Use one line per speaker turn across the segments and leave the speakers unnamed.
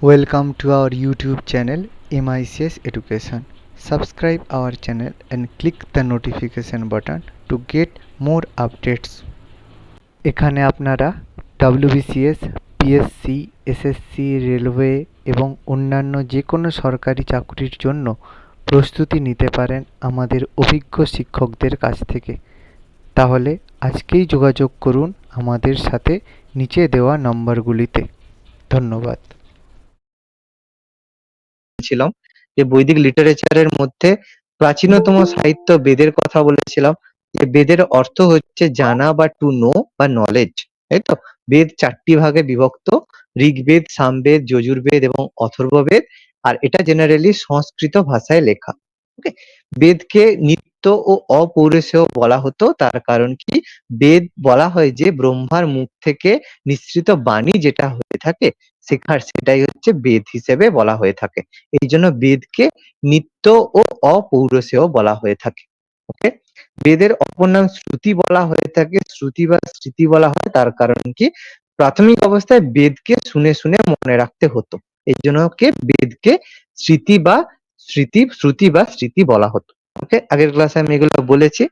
Welcome to our YouTube channel MICS Education. Subscribe our channel and click the notification button to get more updates. এখানে আপনারা WBCS, PSC, SSC, railway এবং অন্যান্য যে কোনো সরকারি চাকরির জন্য প্রস্তুতি নিতে পারেন আমাদের অভিজ্ঞ শিক্ষকদের কাছ থেকে। তাহলে আজকেই যোগাযোগ করুন আমাদের সাথে নিচে দেওয়া নম্বরগুলিতে। ধন্যবাদ।
ছিলাম যে বৈদিক লিটারেচারের মধ্যে প্রাচীনতম সাহিত্য বেদের কথা বলেছিলাম, যে বেদের অর্থ হচ্ছে জানা বা টু নো বা নলেজ, তাই তো? বেদ 4টি ভাগে বিভক্ত: ঋগ্বেদ, সামবেদ, যজুর্বেদ এবং অথর্ববেদ। আর এটা জেনারেলি সংস্কৃত ভাষায় লেখা। ওকে, বেদকে নিত্য ও অপৌরুষেয় বলা হতো, তার কারণ কি, বেদ বলা হয় যে ব্রহ্মার মুখ থেকে নিঃসৃত বাণী যেটা হয়ে থাকে সেটাই হচ্ছে বেদ হিসেবে বলা হয়ে থাকে। এই জন্য বেদকে নিত্য ও অপৌরুষেয় বলা হয়ে থাকে। ওকে, বেদের অপর নাম শ্রুতি বলা হয়ে থাকে। শ্রুতি বা স্মৃতি বলা হয় তার কারণ কি, প্রাথমিক অবস্থায় বেদকে শুনে শুনে মনে রাখতে হতো, এই জন্য বেদকে শ্রুতি বা স্মৃতি বলা হতো। ওকে, আগের ক্লাসে আমি এগুলো বলেছি।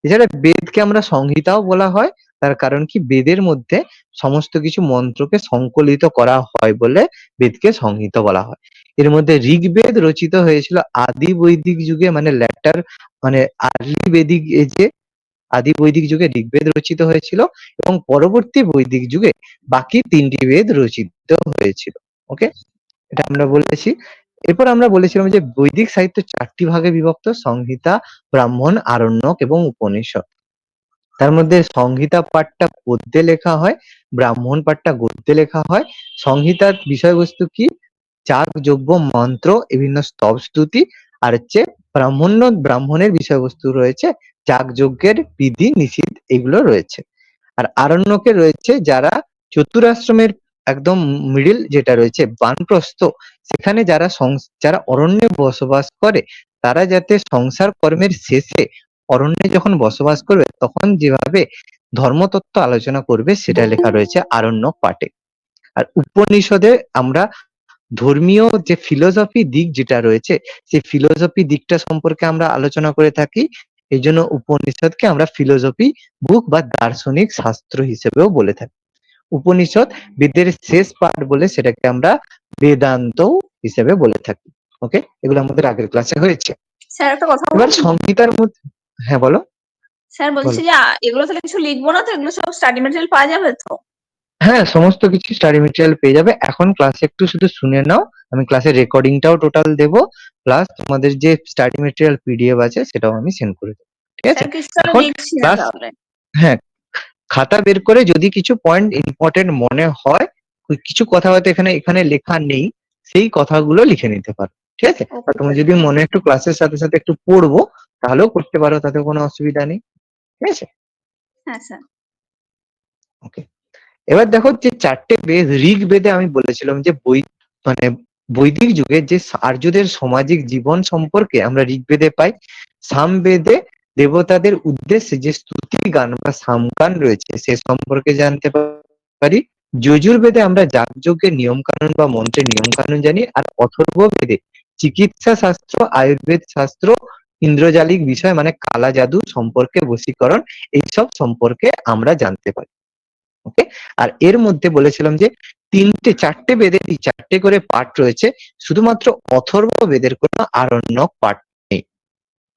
এছাড়া বেদকে আমরা সংহিতাও বলা হয়, তার কারণ কি, বেদের মধ্যে সমস্ত কিছু মন্ত্রকে সংকলিত করা হয় বলে বেদকে সংহিতা বলা হয়। এর মধ্যে ঋগ্বেদ রচিত হয়েছিল আদি বৈদিক যুগে, মানে ল্যাটার, মানে আর্লি বেদিক এজে। আদি বৈদিক যুগে ঋগ্বেদ রচিত হয়েছিল এবং পরবর্তী বৈদিক যুগে বাকি 3টি বেদ রচিত হয়েছিল। ওকে, এটা আমরা বলেছি। এরপর আমরা বলেছিলাম যে বৈদিক সাহিত্য 4টি ভাগে বিভক্ত: সংহিতা, ব্রাহ্মণ, আরণ্যক এবং উপনিষদ। তার মধ্যে সংহিতা পাঠটা পদ্যে লেখা হয়, ব্রাহ্মণ পাঠটা গদ্যে লেখা হয়। সংহিতার বিষয়বস্তু কি, যাগ যজ্ঞ মন্ত্র, বিভিন্ন স্তব স্তুতি। আর হচ্ছে ব্রাহ্মণের বিষয়বস্তু রয়েছে যাগ যজ্ঞের বিধি নিষেধ, এগুলো রয়েছে। আর আরণ্যকে রয়েছে যারা চতুরাশ্রমের একদম মিডিল যেটা রয়েছে বানপ্রস্থ, সেখানে যারা অরণ্যে বসবাস করে, তারা যাতে সংসার কর্মের শেষে অরণ্যে যখন বসবাস করবে তখন যেভাবে ধর্মতত্ত্ব আলোচনা করবে সেটা লেখা রয়েছে আরণ্যক পাঠে। আর উপনিষদে আমরা ধর্মীয় যে ফিলোসফি দিক যেটা রয়েছে, সেই ফিলোসফি দিকটা সম্পর্কে আমরা আলোচনা করে থাকি। এই জন্য উপনিষদকে আমরা ফিলোসফি বুক বা দার্শনিক শাস্ত্র হিসেবেও বলে থাকি। উপনিষদ বেদের শেষ পাঠ বলে সেটাকে আমরা বেদান্ত হিসেবে বলে থাকি। ওকে, এগুলো আমাদের আগের ক্লাসে হয়েছে।
স্যার একটা কথা
এবার
বলবো?
সংহিতার মধ্যে, হ্যাঁ বলো।
স্যার বলছি যে এগুলো তাহলে কিছু লিখবো না তো? এগুলো সব স্টাডি ম্যাটেরিয়াল পাওয়া যাবে তো?
হ্যাঁ, সমস্ত কিছু স্টাডি মেটেরিয়াল পেয়ে যাবে। এখন ক্লাসে একটু শুধু শুনে নাও, আমি ক্লাসের রেকর্ডিংটাও টোটাল দেবো, প্লাস তোমাদের যে স্টাডি মেটেরিয়াল পিডিএফ আছে সেটাও আমি সেন্ড করে দেবো। ঠিক আছে?
স্যার কিছু তাহলে
এখন
লিখছি না
ক্লাস,
তাহলে।
হ্যাঁ, খাতা বের করে যদি কিছু পয়েন্ট ইম্পর্টেন্ট মনে হয়, কিছু কথা হয়তো এখানে এখানে লেখা নেই, সেই কথাগুলো লিখে নিতে পারো। ঠিক আছে? আর তুমি যদি মনে একটু ক্লাসের সাথে সাথে একটু পড়বো তাহলেও করতে পারো, তাতে কোনো অসুবিধা নেই। ঠিক আছে?
হ্যাঁ স্যার।
ওকে, এবার দেখো যে 4টে বেদ, ঋগ্বেদে আমি বলেছিলাম যে মানে বৈদিক যুগে যে আর্যদের সামাজিক জীবন সম্পর্কে আমরা ঋগ্বেদে পাই। সামবেদে দেবতাদের উদ্দেশ্যে যে স্তুতি গান বা সামগান রয়েছে সে সম্পর্কে জানতে পারি। যজুর্বেদে আমরা যাগযজ্ঞের নিয়ম কানুন বা মন্ত্রের নিয়ম কানুন জানি। আর অথর্ববেদে চিকিৎসা শাস্ত্র, আয়ুর্বেদ শাস্ত্র, ইন্দ্রজালিক বিষয় মানে কালা জাদু সম্পর্কে, বশীকরণ, এইসব সম্পর্কে আমরা জানতে পারি। ওকে, আর এর মধ্যে বলেছিলাম যে 4টে বেদের 4টে করে পাঠ রয়েছে, শুধুমাত্র অথর্ব বেদের কোনো আরণ্যক পাঠ নেই।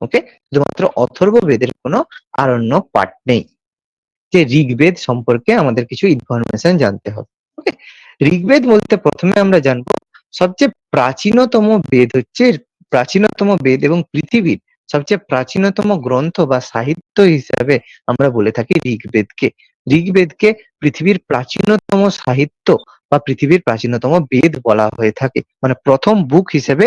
ওকে, শুধুমাত্র অথর্ব বেদের কোনো আরণ্যক পাঠ নেই। যে ঋগ্বেদ সম্পর্কে আমাদের কিছু ইনফরমেশন জানতে হবে। ওকে, ঋগ্বেদ বলতে প্রথমে আমরা জানবো সবচেয়ে প্রাচীনতম বেদ হচ্ছে, প্রাচীনতম বেদ এবং পৃথিবীর সবচেয়ে প্রাচীনতম গ্রন্থ বা সাহিত্য হিসাবে আমরা বলে থাকি ঋগ্বেদকে। ঋগ্বেদকে পৃথিবীর প্রাচীনতম সাহিত্য বা পৃথিবীর প্রাচীনতম বেদ বলা হয়ে থাকে, মানে প্রথম বুক হিসেবে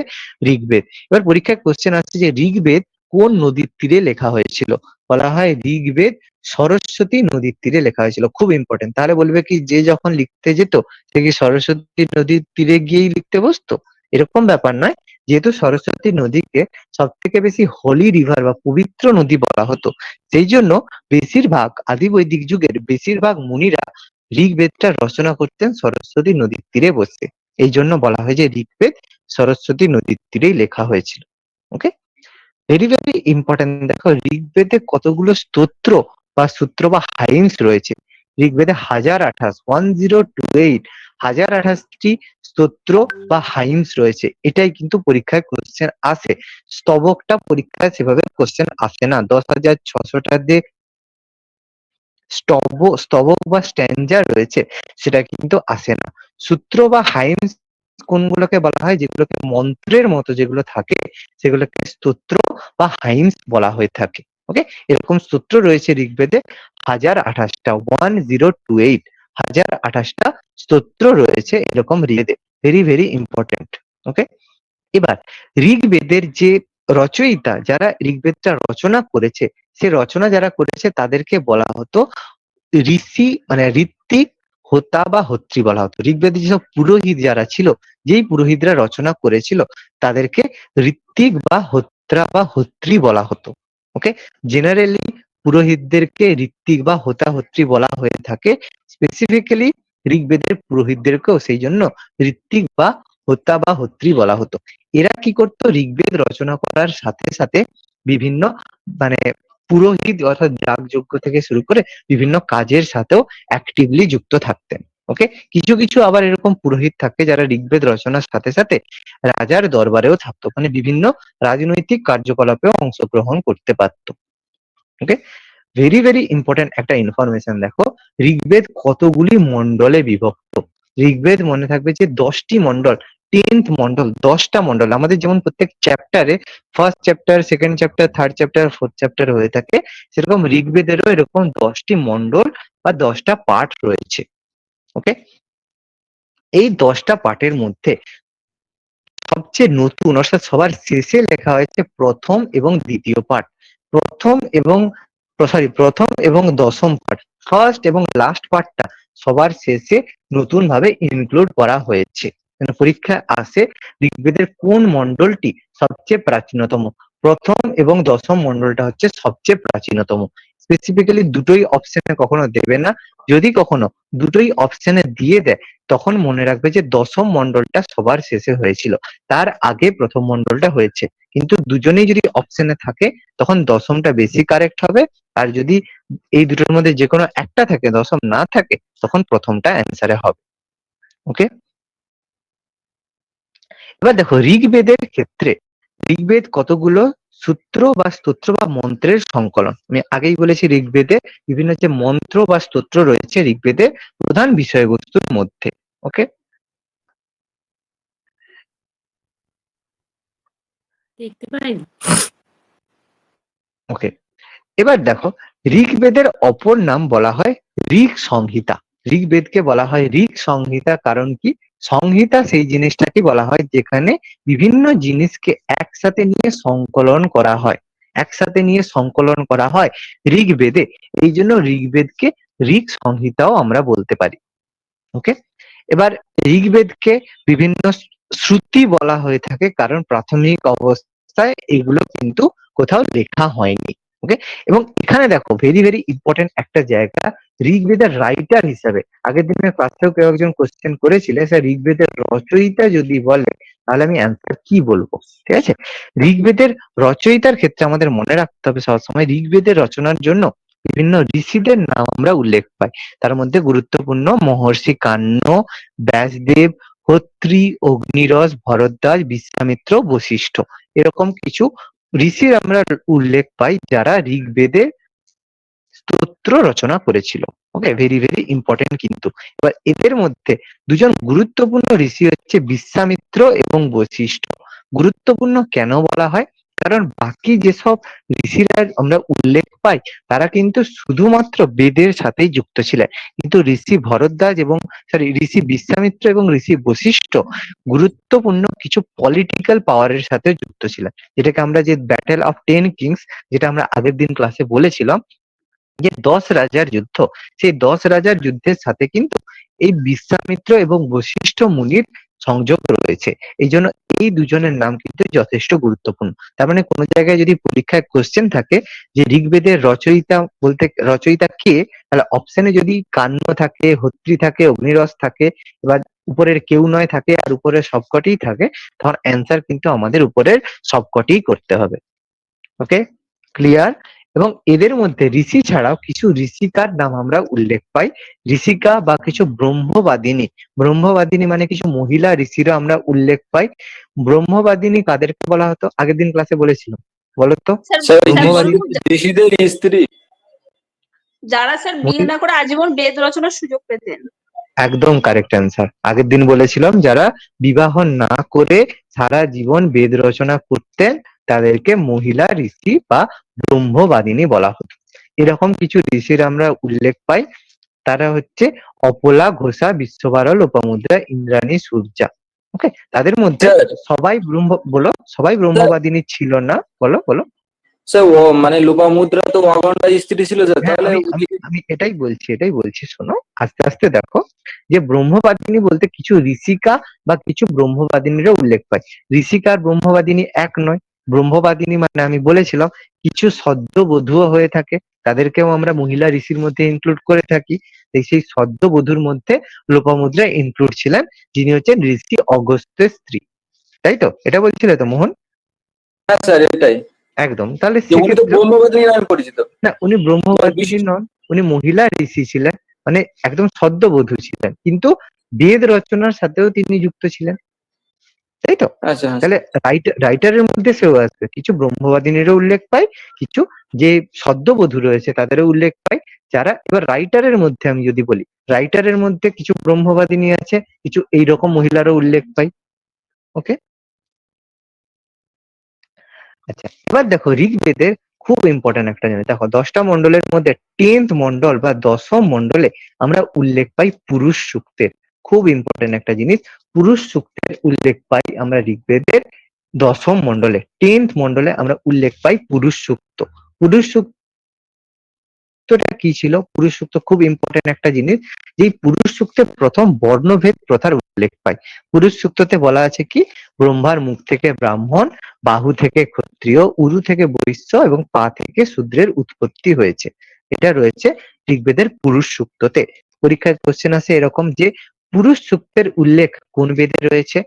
ঋগ্বেদ। এবার পরীক্ষায় কোশ্চেন আসছে যে ঋগ্বেদ কোন নদীর তীরে লেখা হয়েছিল? বলা হয় ঋগ্বেদ সরস্বতী নদীর তীরে লেখা হয়েছিল। খুব ইম্পর্টেন্ট। তাহলে বলবে কি, যে যখন লিখতে যেত সে কি সরস্বতী নদীর তীরে গিয়েই লিখতে বসতো? এরকম ব্যাপার নয়। যেহেতু সরস্বতী নদীকে সব থেকে বেশি হোলি রিভার বা পবিত্র নদী বলা হতো, সেই জন্য বেশিরভাগ আদি বৈদিক যুগের বেশিরভাগ মুনিরা ঋগ্বেদটা রচনা করতেন সরস্বতী নদীর তীরে বসে। এই জন্য বলা হয় যে ঋগ্বেদ সরস্বতী নদীর তীরেই লেখা হয়েছিল। ওকে, ভেরি ভেরি ইম্পর্টেন্ট। দেখো ঋগ্বেদে কতগুলো স্তোত্র বা সূত্র বা হাইমস রয়েছে। ঋগ্বেদে 1028 1028টি স্তোত্র বা হাইমস রয়েছে। এটাই কিন্তু পরীক্ষায় কোশ্চেন আসে। স্তবকটা পরীক্ষায় সেভাবে কোশ্চেন আসে না। 10,600টা দিয়ে স্তবক বা স্ট্যাঞ্জা রয়েছে সেটা কিন্তু আসে না। সূত্র বা হাইমস কোনগুলোকে বলা হয়? যেগুলোকে মন্ত্রের মতো যেগুলো থাকে সেগুলোকে স্তোত্র বা হাইমস বলা হয়ে থাকে। ওকে, এরকম স্তোত্র রয়েছে ঋগ্বেদে 1028টা, 1028 1028টা স্তোত্র রয়েছে এরকম ঋগ্বেদে। Very very important. ওকে, এবার ঋগ্বেদের যে রচয়িতা, যারা ঋগ্বেদটা রচনা করেছে, সে রচনা যারা করেছে তাদেরকে বলা হতো ঋষি, মানে ঋত্বিক, হোতা বা হোত্রী বলা হতো। ঋগ্বেদে যেসব পুরোহিত যারা ছিল, যেই পুরোহিতরা রচনা করেছিল তাদেরকে ঋত্বিক বা হোত্রা বা হোত্রী বলা হতো। ওকে, জেনারেলি পুরোহিতদেরকে ঋত্বিক বা হোতা হোত্রী বলা হয়ে থাকে। স্পেসিফিক্যালি ঋগ্বেদের পুরোহিতদেরকেও সেই জন্য ঋত্বিক বা হোতা বা হোত্রী বলা হতো। এরা কি করতো? ঋগ্বেদ রচনা করার সাথে সাথে বিভিন্ন, মানে পুরোহিত অর্থাৎ যাগযজ্ঞ থেকে শুরু করে বিভিন্ন কাজের সাথেও অ্যাক্টিভলি যুক্ত থাকতেন। ওকে, কিছু কিছু আবার এরকম পুরোহিত থাকে যারা ঋগ্বেদ রচনার সাথে সাথে রাজার দরবারেও থাকতো, মানে বিভিন্ন রাজনৈতিক কার্যকলাপেও অংশগ্রহণ করতে পারতো। ওকে, ভেরি ভেরি ইম্পর্টেন্ট একটা ইনফরমেশন। দেখো ঋগ্বেদ কতগুলি মন্ডলে বিভক্ত। ঋগ্বেদ মনে থাকবে যে 10টি মন্ডল, 10th মন্ডল, 10টা মন্ডল। আমাদের যেমন প্রত্যেক চ্যাপ্টারে first chapter, second chapter, third chapter, fourth chapter হয়ে থাকে, সেরকম ঋগ্বেদেরও এরকম 10টি মন্ডল বা 10টা পার্ট রয়েছে। ওকে, এই 10টা পার্টের মধ্যে সবচেয়ে নতুন অর্থাৎ সবার শেষে লেখা হয়েছে প্রথম এবং দ্বিতীয় পার্ট। প্রথম এবং দশম পার্ট, ফার্স্ট এবং লাস্ট পার্টটা সবার শেষে নতুন ভাবে ইনক্লুড করা হয়েছে। পরীক্ষায় আসে ঋগ্বেদের কোন মন্ডলটি সবচেয়ে প্রাচীনতম। প্রথম এবং দশম মন্ডলটা হচ্ছে সবচেয়ে প্রাচীনতম। স্পেসিফিক্যালি দুটোই অপশনে কখনো দেবে না। যদি কখনো দুটোই অপশনে দিয়ে দেয় তখন মনে রাখবে যে দশম মন্ডলটা সবার শেষে হয়েছিল, তার আগে প্রথম মন্ডলটা হয়েছে। কিন্তু দুজনেই যদি অপশনে থাকে তখন দশমটা বেশি কারেক্ট হবে। আর যদি এই দুটোর মধ্যে যে কোনো একটা থাকে, দশম না থাকে, তখন প্রথমটা অ্যান্সারে হবে। ওকে, এবার দেখো ঋগ্বেদের ক্ষেত্রে ঋগ্বেদ কতগুলো সূত্র বা স্তোত্র বা মন্ত্রের সংকলন। আমি আগেই বলেছি ঋগ্বেদে বিভিন্ন যে মন্ত্র বা স্তোত্র রয়েছে ঋগ্বেদের প্রধান বিষয়বস্তুর মধ্যে। ওকে,
দেখতে পাইনি।
ওকে, এবার দেখো ঋগ্বেদের অপর নাম বলা হয় ঋগ সংহিতা। ঋগ্বেদকে বলা হয় ঋগ সংহিতা, কারণ কি? সংহিতা সেই জিনিসটাকে বলা হয় যেখানে বিভিন্ন জিনিসকে একসাথে নিয়ে সংকলন করা হয়, একসাথে নিয়ে সংকলন করা হয় ঋগ্বেদে। এই জন্য ঋগ্বেদকে ঋগ সংহিতাও আমরা বলতে পারি। ওকে, এবার ঋগ্বেদকে বিভিন্ন শ্রুতি বলা হয়ে থাকে, কারণ প্রাথমিক অবস্থায় এগুলো কিন্তু কোথাও লেখা হয়নি। ওকে, এবং এখানে দেখো ভেরি ভেরি ইম্পর্টেন্ট একটা জায়গা, ঋগ্বেদের রাইটার হিসাবে আগের দিনের ক্লাসেও কেউ একজন কোশ্চেন করেছিল, স্যার ঋগ্বেদের রচয়িতা যদি বলে তাহলে আমি অ্যান্সার কি বলবো? ঠিক আছে, ঋগ্বেদের রচয়িতার ক্ষেত্রে আমাদের মনে রাখতে হবে সবসময় ঋগ্বেদের রচনার জন্য বিভিন্ন ঋষিদের নাম আমরা উল্লেখ পাই। তার মধ্যে গুরুত্বপূর্ণ মহর্ষি কান্য, ব্যাসদেব, হোত্রী, অগ্নিরস, ভরদ্বাজ, বিশ্বামিত্র, বশিষ্ঠ, এরকম কিছু ঋষির আমরা উল্লেখ পাই যারা ঋগ্বেদে স্তোত্র রচনা করেছিল। ওকে, ভেরি ভেরি ইম্পর্টেন্ট কিন্তু। এবার এদের মধ্যে দুজন গুরুত্বপূর্ণ ঋষি হচ্ছে বিশ্বামিত্র এবং বশিষ্ঠ। গুরুত্বপূর্ণ কেন বলা হয়? কারণ বাকি যেসব ঋষিরা আমরা উল্লেখ পাই তারা কিন্তু শুধুমাত্র বেদের সাথেই যুক্ত ছিলেন, কিন্তু ঋষি ভরদ্বাজ এবং ঋষি বিশ্বামিত্র এবং ঋষি বশিষ্ঠ গুরুত্বপূর্ণ কিছু পলিটিক্যাল পাওয়ারের সাথে যুক্ত ছিলেন, যেটাকে আমরা যে ব্যাটেল অফ 10 কিংস, যেটা আমরা আগের দিন ক্লাসে বলেছিলাম যে 10 রাজার যুদ্ধ, সেই 10 রাজার যুদ্ধের সাথে কিন্তু এই বিশ্বামিত্র এবং বশিষ্ঠ মুনির সংযোগ রয়েছে। এই জন্য এই দুজনের নাম কিন্তু যথেষ্ট গুরুত্বপূর্ণ। তার মানে কোনো জায়গায় যদি পরীক্ষায় কোশ্চেন থাকে যে ঋগ্বেদের রচয়িতা বলতে রচয়িতা কে, তাহলে অপশনে যদি কান্য থাকে, হোত্রী থাকে, অগ্নিরস থাকে, এবার উপরের কেউ নয় থাকে আর উপরের সবকটিই থাকে, তখন অ্যান্সার কিন্তু আমাদের উপরের সবকটিই করতে হবে। ওকে, ক্লিয়ার? এবং এদের মধ্যে ঋষি ছাড়াও কিছু ঋষিকার নাম আমরা উল্লেখ পাই। ঋষিকা বা কিছু ব্রহ্মবাদিনী, ব্রহ্মবাদিনী মানে কিছু মহিলা ঋষিরা আমরা উল্লেখ পাই। ব্রহ্মবাদিনী কাদেরকে বলা হতো? আগের দিন ক্লাসে বলেছিলাম, বলো তো।
স্যার
স্যার ওই
স্যার
ব্রহ্মবাদিনী
বলুন,
ঋষিদের স্ত্রী।
যারা স্যার বিয়ে
মহিলা,
না করে আজীবন বেদ রচনার সুযোগ পেতেন।
একদম কারেক্ট অ্যান্সার। আগের দিন বলেছিলাম যারা বিবাহ না করে সারা জীবন বেদ রচনা করতেন তাদেরকে মহিলা ঋষি বা ব্রহ্মবাদিনী বলা হতো। এরকম কিছু ঋষির আমরা উল্লেখ পাই। তারা হচ্ছে অপলা, ঘোষা, বিশ্বভারল, লোপামুদ্রা, ইন্দ্রাণী, সূর্যা। ওকে, তাদের মধ্যে
স্যার
সবাই
স্যার
ব্রহ্মবাদিনী ছিল না। বলো বলো।
স্যার ও মানে লোপামুদ্রা তো অখণ্ডা স্ত্রী ছিল স্যার,
হ্যাঁ,
তাহলে
আমি আমি আমি এটাই বলছি শোনো, আস্তে আস্তে দেখো। যে ব্রহ্মবাদিনী বলতে কিছু ঋষিকা বা কিছু ব্রহ্মবাদিনীরও উল্লেখ পাই। ঋষিকা আর ব্রহ্মবাদিনী এক নয়। ব্রহ্মবাদিনী মানে আমি বলেছিলাম কিছু সদ্যবধূও হয়ে থাকে, তাদেরকেও আমরা মহিলা ঋষির মধ্যে ইনক্লুড করে থাকি। সেই সদ্যবধূর মধ্যে লোপামুদ্রা ইনক্লুড ছিলেন, যিনি হচ্ছেন ঋষি অগস্ত্যের স্ত্রী। তাই তো? এটা বলছিলে তো মোহন?
হ্যাঁ স্যার এটাই,
একদম। তাহলে
যে উনি তো
সেক্ষেত্রে
ব্রহ্মবাদী নামে পরিচিত।
না, উনি
স্যার
ব্রহ্মবাদিনী নন, উনি মহিলা ঋষি ছিলেন, মানে একদম সদ্যবধূ ছিলেন, কিন্তু বেদ রচনার সাথেও তিনি যুক্ত ছিলেন। তাই তো?
আচ্ছা আচ্ছা।
তাহলে রাইটারের মধ্যে সেও আসবে। কিছু ব্রহ্মবাদিনীরও উল্লেখ পাই, কিছু যে সদ্যবধূ রয়েছে তাদেরও উল্লেখ পাই। যারা এবার রাইটারের মধ্যে আমি যদি বলি, রাইটারের মধ্যে কিছু ব্রহ্মবাদিনী আছে, কিছু এইরকম মহিলারও উল্লেখ পাই। ওকে, আচ্ছা, এবার দেখো ঋগ্বেদের খুব ইম্পর্টেন্ট একটা জিনিস দেখো, 10টা মন্ডলের মধ্যে 10th মন্ডল বা 10ম মন্ডলে আমরা উল্লেখ পাই পুরুষ সূক্তের। খুব ইম্পর্টেন্ট একটা জিনিস, পুরুষ সূক্তের উল্লেখ পাই আমরা ঋগ্বেদের 10ম মন্ডলে। 10th মন্ডলে আমরা উল্লেখ পাই পুরুষ সূক্ত। পুরুষ সূক্তটা কি ছিল? পুরুষ সূক্ত খুব ইম্পর্টেন্ট একটা জিনিস, যেই পুরুষ সূক্তে প্রথম বর্ণভেদ প্রথার উল্লেখ পাই। পুরুষ সূক্ততে বলা আছে কি, ব্রহ্মার মুখ থেকে ব্রাহ্মণ, বাহু থেকে ক্ষত্রিয়, উরু থেকে বৈশ্য এবং পা থেকে শূদ্রের উৎপত্তি হয়েছে। এটা রয়েছে ঋগ্বেদের পুরুষ সূক্ততে। পরীক্ষায় কোশ্চেন আসে এরকম যে পুরুষ সূক্তের উল্লেখ কোন বেদে রয়েছে?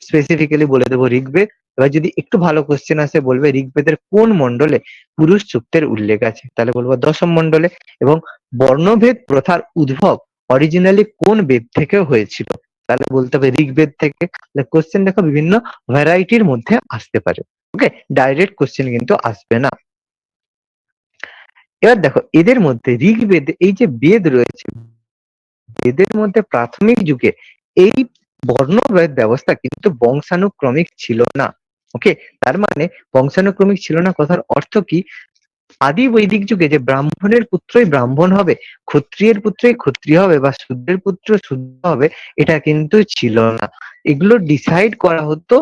স্পেসিফিক্যালি বলে দেবো ঋগ্বেদ। এবার যদি একটু ভালো কোশ্চেন আসে বলবে ঋগ্বেদের কোন মন্ডলে পুরুষ সূক্তের উল্লেখ আছে, তাহলে বলবো 10ম মন্ডলে। এবং বর্ণভেদ প্রথার উদ্ভব অরিজিনালি কোন বেদ থেকে হয়েছিল, তাহলে বলতে হবে ঋগ্বেদ থেকে। কোশ্চেন দেখো বিভিন্ন ভ্যারাইটির মধ্যে আসতে পারে। ওকে, ডাইরেক্ট কোশ্চেন কিন্তু আসবে না। এবার দেখো এদের মধ্যে ঋগ্বেদ, এই যে বেদ রয়েছে, বেদের মধ্যে প্রাথমিক যুগে এই বর্ণভেদ ব্যবস্থা কিন্তু বংশানুক্রমিক ছিল না। ওকে, তার মানে বংশানুক্রমিক ছিল না কথার অর্থ কি? আদি বৈদিক যুগে যে ব্রাহ্মণের পুত্রই ব্রাহ্মণ হবে, ক্ষত্রিয়ের পুত্রই ক্ষত্রিয় হবে বা শূদ্রের পুত্র শূদ্র হবে, এটা কিন্তু ছিল না। এগুলো ডিসাইড করা হতো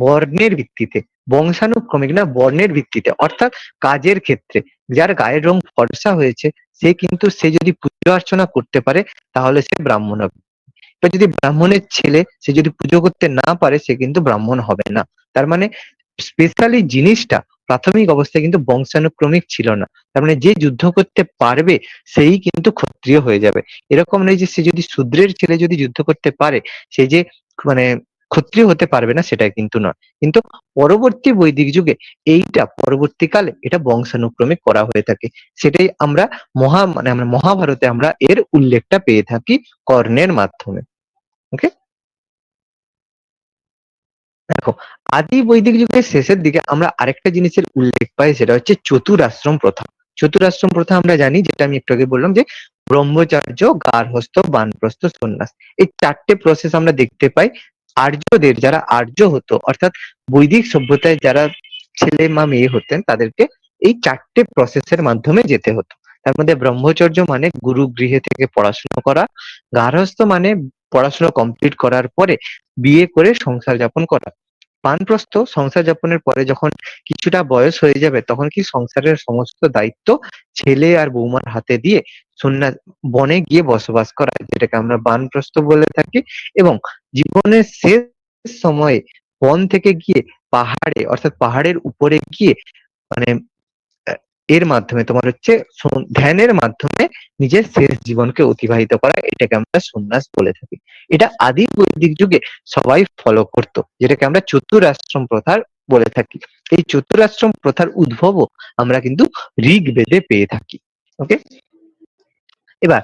বর্ণের ভিত্তিতে, বংশানুক্রমিক না, বর্ণের ভিত্তিতে। অর্থাৎ কাজের ক্ষেত্রে যার গায়ের রং ফর্সা হয়েছে সে যদি পুজো অর্চনা করতে পারে তাহলে সে ব্রাহ্মণ হবে। এবার যদি ব্রাহ্মণের ছেলে সে যদি পুজো করতে না পারে সে কিন্তু ব্রাহ্মণ হবে না। তার মানে স্পেশালি জিনিসটা প্রাথমিক অবস্থায় কিন্তু বংশানুক্রমিক ছিল না। তার মানে যে যুদ্ধ করতে পারবে সেই কিন্তু ক্ষত্রিয় হয়ে যাবে। এরকম নেই যে সে যদি শূদ্রের ছেলে যদি যুদ্ধ করতে পারে সে যে মানে ক্ষত্রিয় হতে পারবে না, সেটা কিন্তু নয়। কিন্তু পরবর্তী বৈদিক যুগে এইটা পরবর্তীকালে এটা বংশানুক্রমিক করা হয়ে থাকে। সেটাই আমরা আমরা মহাভারতে আমরা এর উল্লেখটা পেয়ে থাকি কর্ণের মাধ্যমে। ওকে, দেখো আদি বৈদিক যুগের শেষের দিকে আমরা আরেকটা জিনিসের উল্লেখ পাই, সেটা হচ্ছে চতুরাশ্রম প্রথা। চতুরাশ্রম প্রথা আমরা জানি, যেটা আমি একটু আগে বললাম, যে ব্রহ্মচর্য, গার্হস্থ্য, বানপ্রস্থ, সন্ন্যাস, এই 4টে প্রসেস আমরা দেখতে পাই। আর্যদের, যারা আর্য হতো অর্থাৎ বৈদিক সভ্যতায় যারা ছেলে বা মেয়ে হতেন তাদেরকে এই 4টে প্রসেসের মাধ্যমে যেতে হতো। তার মধ্যে ব্রহ্মচর্য মানে গুরু গৃহে থেকে পড়াশোনা করা, গার্হস্থ্য মানে পড়াশোনা কমপ্লিট করার পরে বিয়ে করে সংসার যাপন করা, বানপ্রস্থ সংসার যাপনের পরে যখন কিছুটা বয়স হয়ে যাবে তখন কি সংসারের সমস্ত দায়িত্ব ছেলে আর বৌমার হাতে দিয়ে সন্ন্যাস, বনে গিয়ে বসবাস করা, যেটাকে আমরা বানপ্রস্থ বলে থাকি। এবং জীবনের শেষ সময়ে বন থেকে গিয়ে পাহাড়ে অর্থাৎ পাহাড়ের উপরে গিয়ে মানে আহ, এর মাধ্যমে তোমার হচ্ছে ধ্যানের মাধ্যমে নিজের শেষ জীবনকে অতিবাহিত করা, এটাকে আমরা সন্ন্যাস বলে থাকি। এটা আদি বৈদিক যুগে সবাই ফলো করতো, যেটাকে আমরা চতুরাশ্রম প্রথা বলে থাকি। এই চতুরাশ্রম প্রথার উদ্ভবও আমরা কিন্তু ঋগ্বেদে পেয়ে থাকি। ওকে, এবার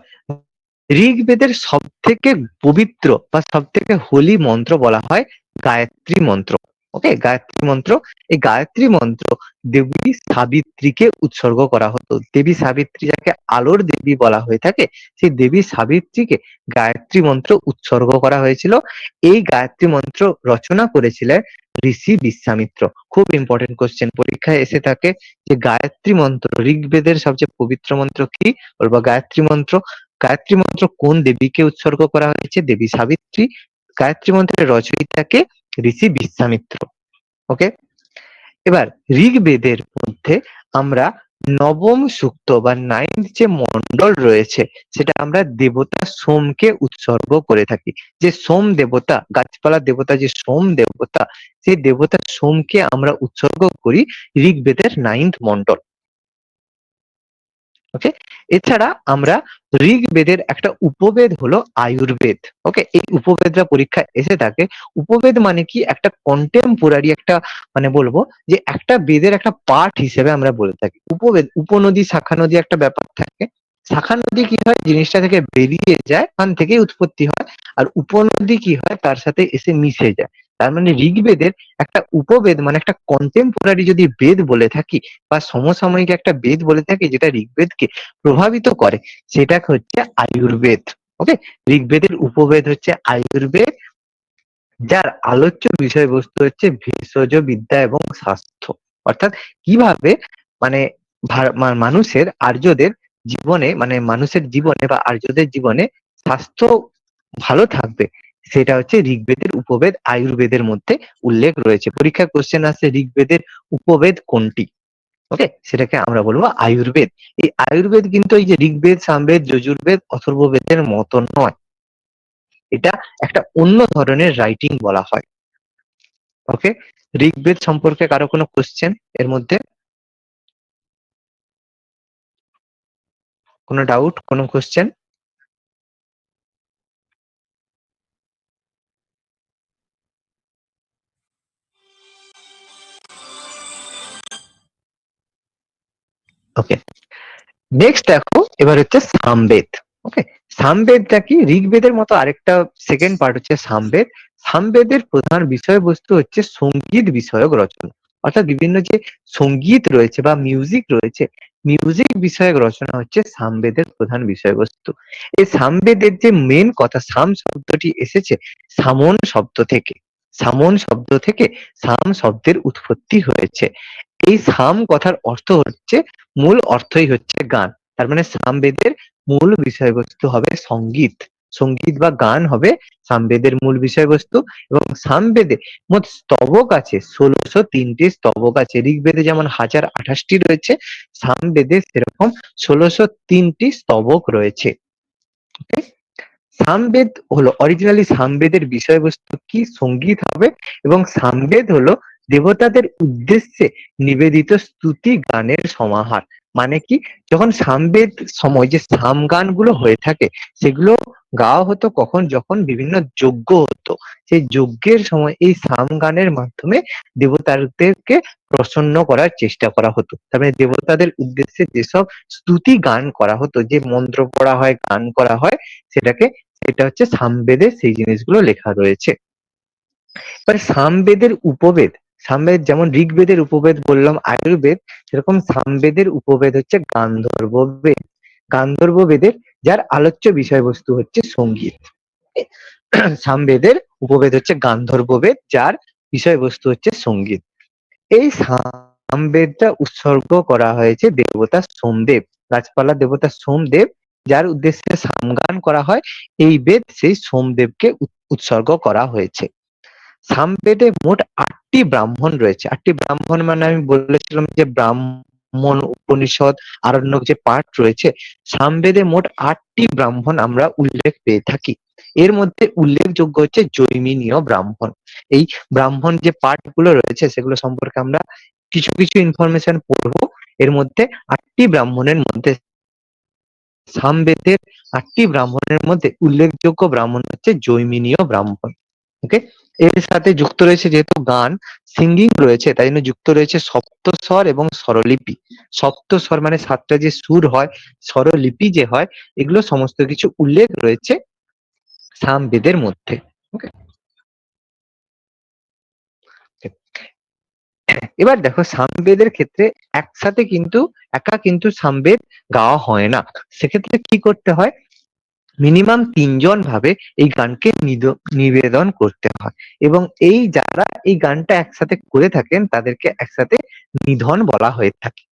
ঋগ্বেদের সব থেকে পবিত্র বা সব থেকে হোলি মন্ত্র বলা হয় গায়ত্রী মন্ত্র। ওকে, গায়ত্রী মন্ত্র, এই গায়ত্রী মন্ত্র দেবী সাবিত্রীকে উৎসর্গ করা হতো। দেবী সাবিত্রী যাকে আলোর দেবী বলা হয়ে থাকে, সেই দেবী সাবিত্রীকে গায়ত্রী মন্ত্র উৎসর্গ করা হয়েছিল। এই গায়ত্রী মন্ত্র রচনা করেছিলেন ঋষি বিশ্বামিত্র। খুব ইম্পর্টেন্ট কোশ্চেন পরীক্ষায় এসে থাকে যে গায়ত্রী মন্ত্র, ঋগ্বেদের সবচেয়ে পবিত্র মন্ত্র কি, বলবো গায়ত্রী মন্ত্র। গায়ত্রী মন্ত্র কোন দেবীকে উৎসর্গ করা হয়েছে? দেবী সাবিত্রী। গায়ত্রী মন্ত্রের রচয়িতাকে ঋষি বিশ্বামিত্র। ওকে, এবার ঋগ্বেদের মধ্যে আমরা নবম সূক্ত বা 9th যে মন্ডল রয়েছে, সেটা আমরা দেবতা সোমকে উৎসর্গ করে থাকি। যে সোম দেবতা, গাছপালা দেবতা, যে সোম দেবতা, সেই দেবতা সোমকে আমরা উৎসর্গ করি ঋগ্বেদের 9th মন্ডল। ওকে, এছাড়া আমরা ঋগ্বেদের একটা উপবেদ হলো আয়ুর্বেদ। ওকে, এই উপবেদরা পরীক্ষায় এসে থাকে। উপবেদ মানে কি? একটা কন্টেম্পোরারি একটা, মানে বলবো যে একটা বেদের একটা পার্ট হিসেবে আমরা বলে থাকি। উপবেদ, উপনদী শাখা নদী একটা ব্যাপার থাকে। শাখা নদী কি হয়? জিনিসটা থেকে বেরিয়ে যায়, ওখান থেকেই উৎপত্তি হয়। আর উপনদী কি হয়? তার সাথে এসে মিশে যায়। তার মানে ঋগ্বেদের একটা উপবেদ মানে একটা কন্টেম্পোরারি যদি বেদ বলে থাকি বা সমসাময়িক একটা বেদ বলে থাকি যেটা ঋগ্বেদকে প্রভাবিত করে, সেটা হচ্ছে আয়ুর্বেদ। ওকে, ঋগ্বেদের উপবেদ হচ্ছে আয়ুর্বেদ, যার আলোচ্য বিষয়বস্তু হচ্ছে ভেষজ বিদ্যা এবং স্বাস্থ্য। অর্থাৎ কিভাবে মানে মানুষের, আর্যদের জীবনে, মানে মানুষের জীবনে বা আর্যদের জীবনে স্বাস্থ্য ভালো থাকবে, সেটা হচ্ছে ঋগ্বেদের উপবেদ আয়ুর্বেদের মধ্যে উল্লেখ রয়েছে। পরীক্ষায় কোশ্চেন আসছে ঋগ্বেদের উপবেদ কোনটি? ওকে, সেটাকে আমরা বলবো আয়ুর্বেদ। এই আয়ুর্বেদ কিন্তু এই যে ঋগ্বেদ, সামবেদ, যজুর্বেদ, অথর্ববেদের মতো নয়। এটা একটা অন্য ধরনের রাইটিং বলা হয়। ওকে, ঋগ্বেদ সম্পর্কে কারো কোনো কোশ্চেন এর মধ্যে? কোনো ডাউট, কোনো কোশ্চেন? ওকে, নেক্সট দেখো, এবার হচ্ছে সামবেদ। ওকে, সামবেদটা কি? ঋগ্বেদের মতো আরেকটা সেকেন্ড পার্ট হচ্ছে সামবেদ। সামবেদের প্রধান বিষয়বস্তু হচ্ছে সঙ্গীত বিষয়ক রচনা। অর্থাৎ বিভিন্ন যে সঙ্গীত রয়েছে বা মিউজিক রয়েছে, মিউজিক বিষয়ক রচনা হচ্ছে সামবেদের প্রধান বিষয়বস্তু। এই সামবেদের যে মেন কথা, সাম শব্দটি এসেছে সামন শব্দ থেকে। সামন শব্দ থেকে সাম শব্দের উৎপত্তি হয়েছে। এই সাম কথার অর্থ হচ্ছে, মূল অর্থই হচ্ছে গান। তার মানে সামবেদের মূল বিষয়বস্তু হবে সঙ্গীত। সঙ্গীত বা গান হবে সামবেদের মূল বিষয়বস্তু। এবং সামবেদে মোট স্তবক আছে 1603টি স্তবক আছে। ঋগ্বেদে যেমন 1028টি রয়েছে, সামবেদে সেরকম 1603টি স্তবক রয়েছে। ওকে, সামবেদ হলো অরিজিনালি, সামবেদের বিষয়বস্তু কি? সঙ্গীত হবে। এবং সামবেদ হলো দেবতাদের উদ্দেশ্যে নিবেদিত স্তুতি গানের সমাহার। মানে কি? যখন সামবেদ সময় যে সাম গানগুলো হয়ে থাকে, সেগুলো গাওয়া হতো কখন? যখন বিভিন্ন যজ্ঞ হতো। সেই যজ্ঞের সময় এই সাম গানের মাধ্যমে দেবতাদেরকে প্রসন্ন করার চেষ্টা করা হতো। তার মানে দেবতাদের উদ্দেশ্যে যেসব স্তুতি গান করা হতো, যে মন্ত্র পড়া হয়, গান করা হয়, সেটাকে, এটা হচ্ছে সামবেদে সেই জিনিসগুলো লেখা রয়েছে। এবার সামবেদের উপবেদ, সামবেদ যেমন ঋগ্বেদের উপবেদ বললাম আয়ুর্বেদ, সেরকম সামবেদের উপবেদ হচ্ছে গান্ধর্ব বেদ। গান্ধর্ব বেদের, যার আলোচ্য বিষয়বস্তু হচ্ছে সঙ্গীত। সামবেদের উপবেদ হচ্ছে গান্ধর্ব বেদ, যার বিষয়বস্তু হচ্ছে সঙ্গীত। এই সামবেদটা উৎসর্গ করা হয়েছে দেবতা সোমদেব, গাছপালা দেবতা সোমদেব, যার উদ্দেশ্যে সামগান করা হয়। এই বেদ সেই সোমদেবকে উৎসর্গ করা হয়েছে। সামবেদে মোট 8টি ব্রাহ্মণ রয়েছে। 8টি ব্রাহ্মণ মানে আমি বলেছিলাম যে ব্রাহ্মণ, উপনিষদ, আরণ্যক যে পাঠ রয়েছে, সামবেদে মোট 8টি ব্রাহ্মণ আমরা উল্লেখ পেয়ে থাকি। এর মধ্যে উল্লেখযোগ্য হচ্ছে জৈমিনীয় ব্রাহ্মণ। এই ব্রাহ্মণ যে পাঠগুলো রয়েছে, সেগুলো সম্পর্কে আমরা কিছু কিছু ইনফরমেশন পড়বো। এর মধ্যে 8টি ব্রাহ্মণের মধ্যে সামবেদের 8টি ব্রাহ্মণের মধ্যে উল্লেখযোগ্য ব্রাহ্মণ হচ্ছে জৈমিনীয় ব্রাহ্মণ। ওকে, এর সাথে যুক্ত রয়েছে যেহেতু গান সিঙ্গিং রয়েছে, তাই জন্য যুক্ত রয়েছে সপ্তস্বর এবং স্বরলিপি। সপ্তস্বর মানে 7টা যে সুর হয়, স্বরলিপি যে হয়, এগুলো সমস্ত কিছু উল্লেখ রয়েছে সামবেদের মধ্যে। ওকে, এবার দেখো সামবেদের ক্ষেত্রে একসাথে কিন্তু একা কিন্তু সামবেদ গাওয়া হয় না। সেক্ষেত্রে কি করতে হয়, মিনিমাম 3জন ভাবে এই গানকে নিবেদন করতে হয়, এবং এই যারা এই গানটা একসাথে করে থাকেন তাদেরকে একসাথে নিধন বলা হয়ে থাকে।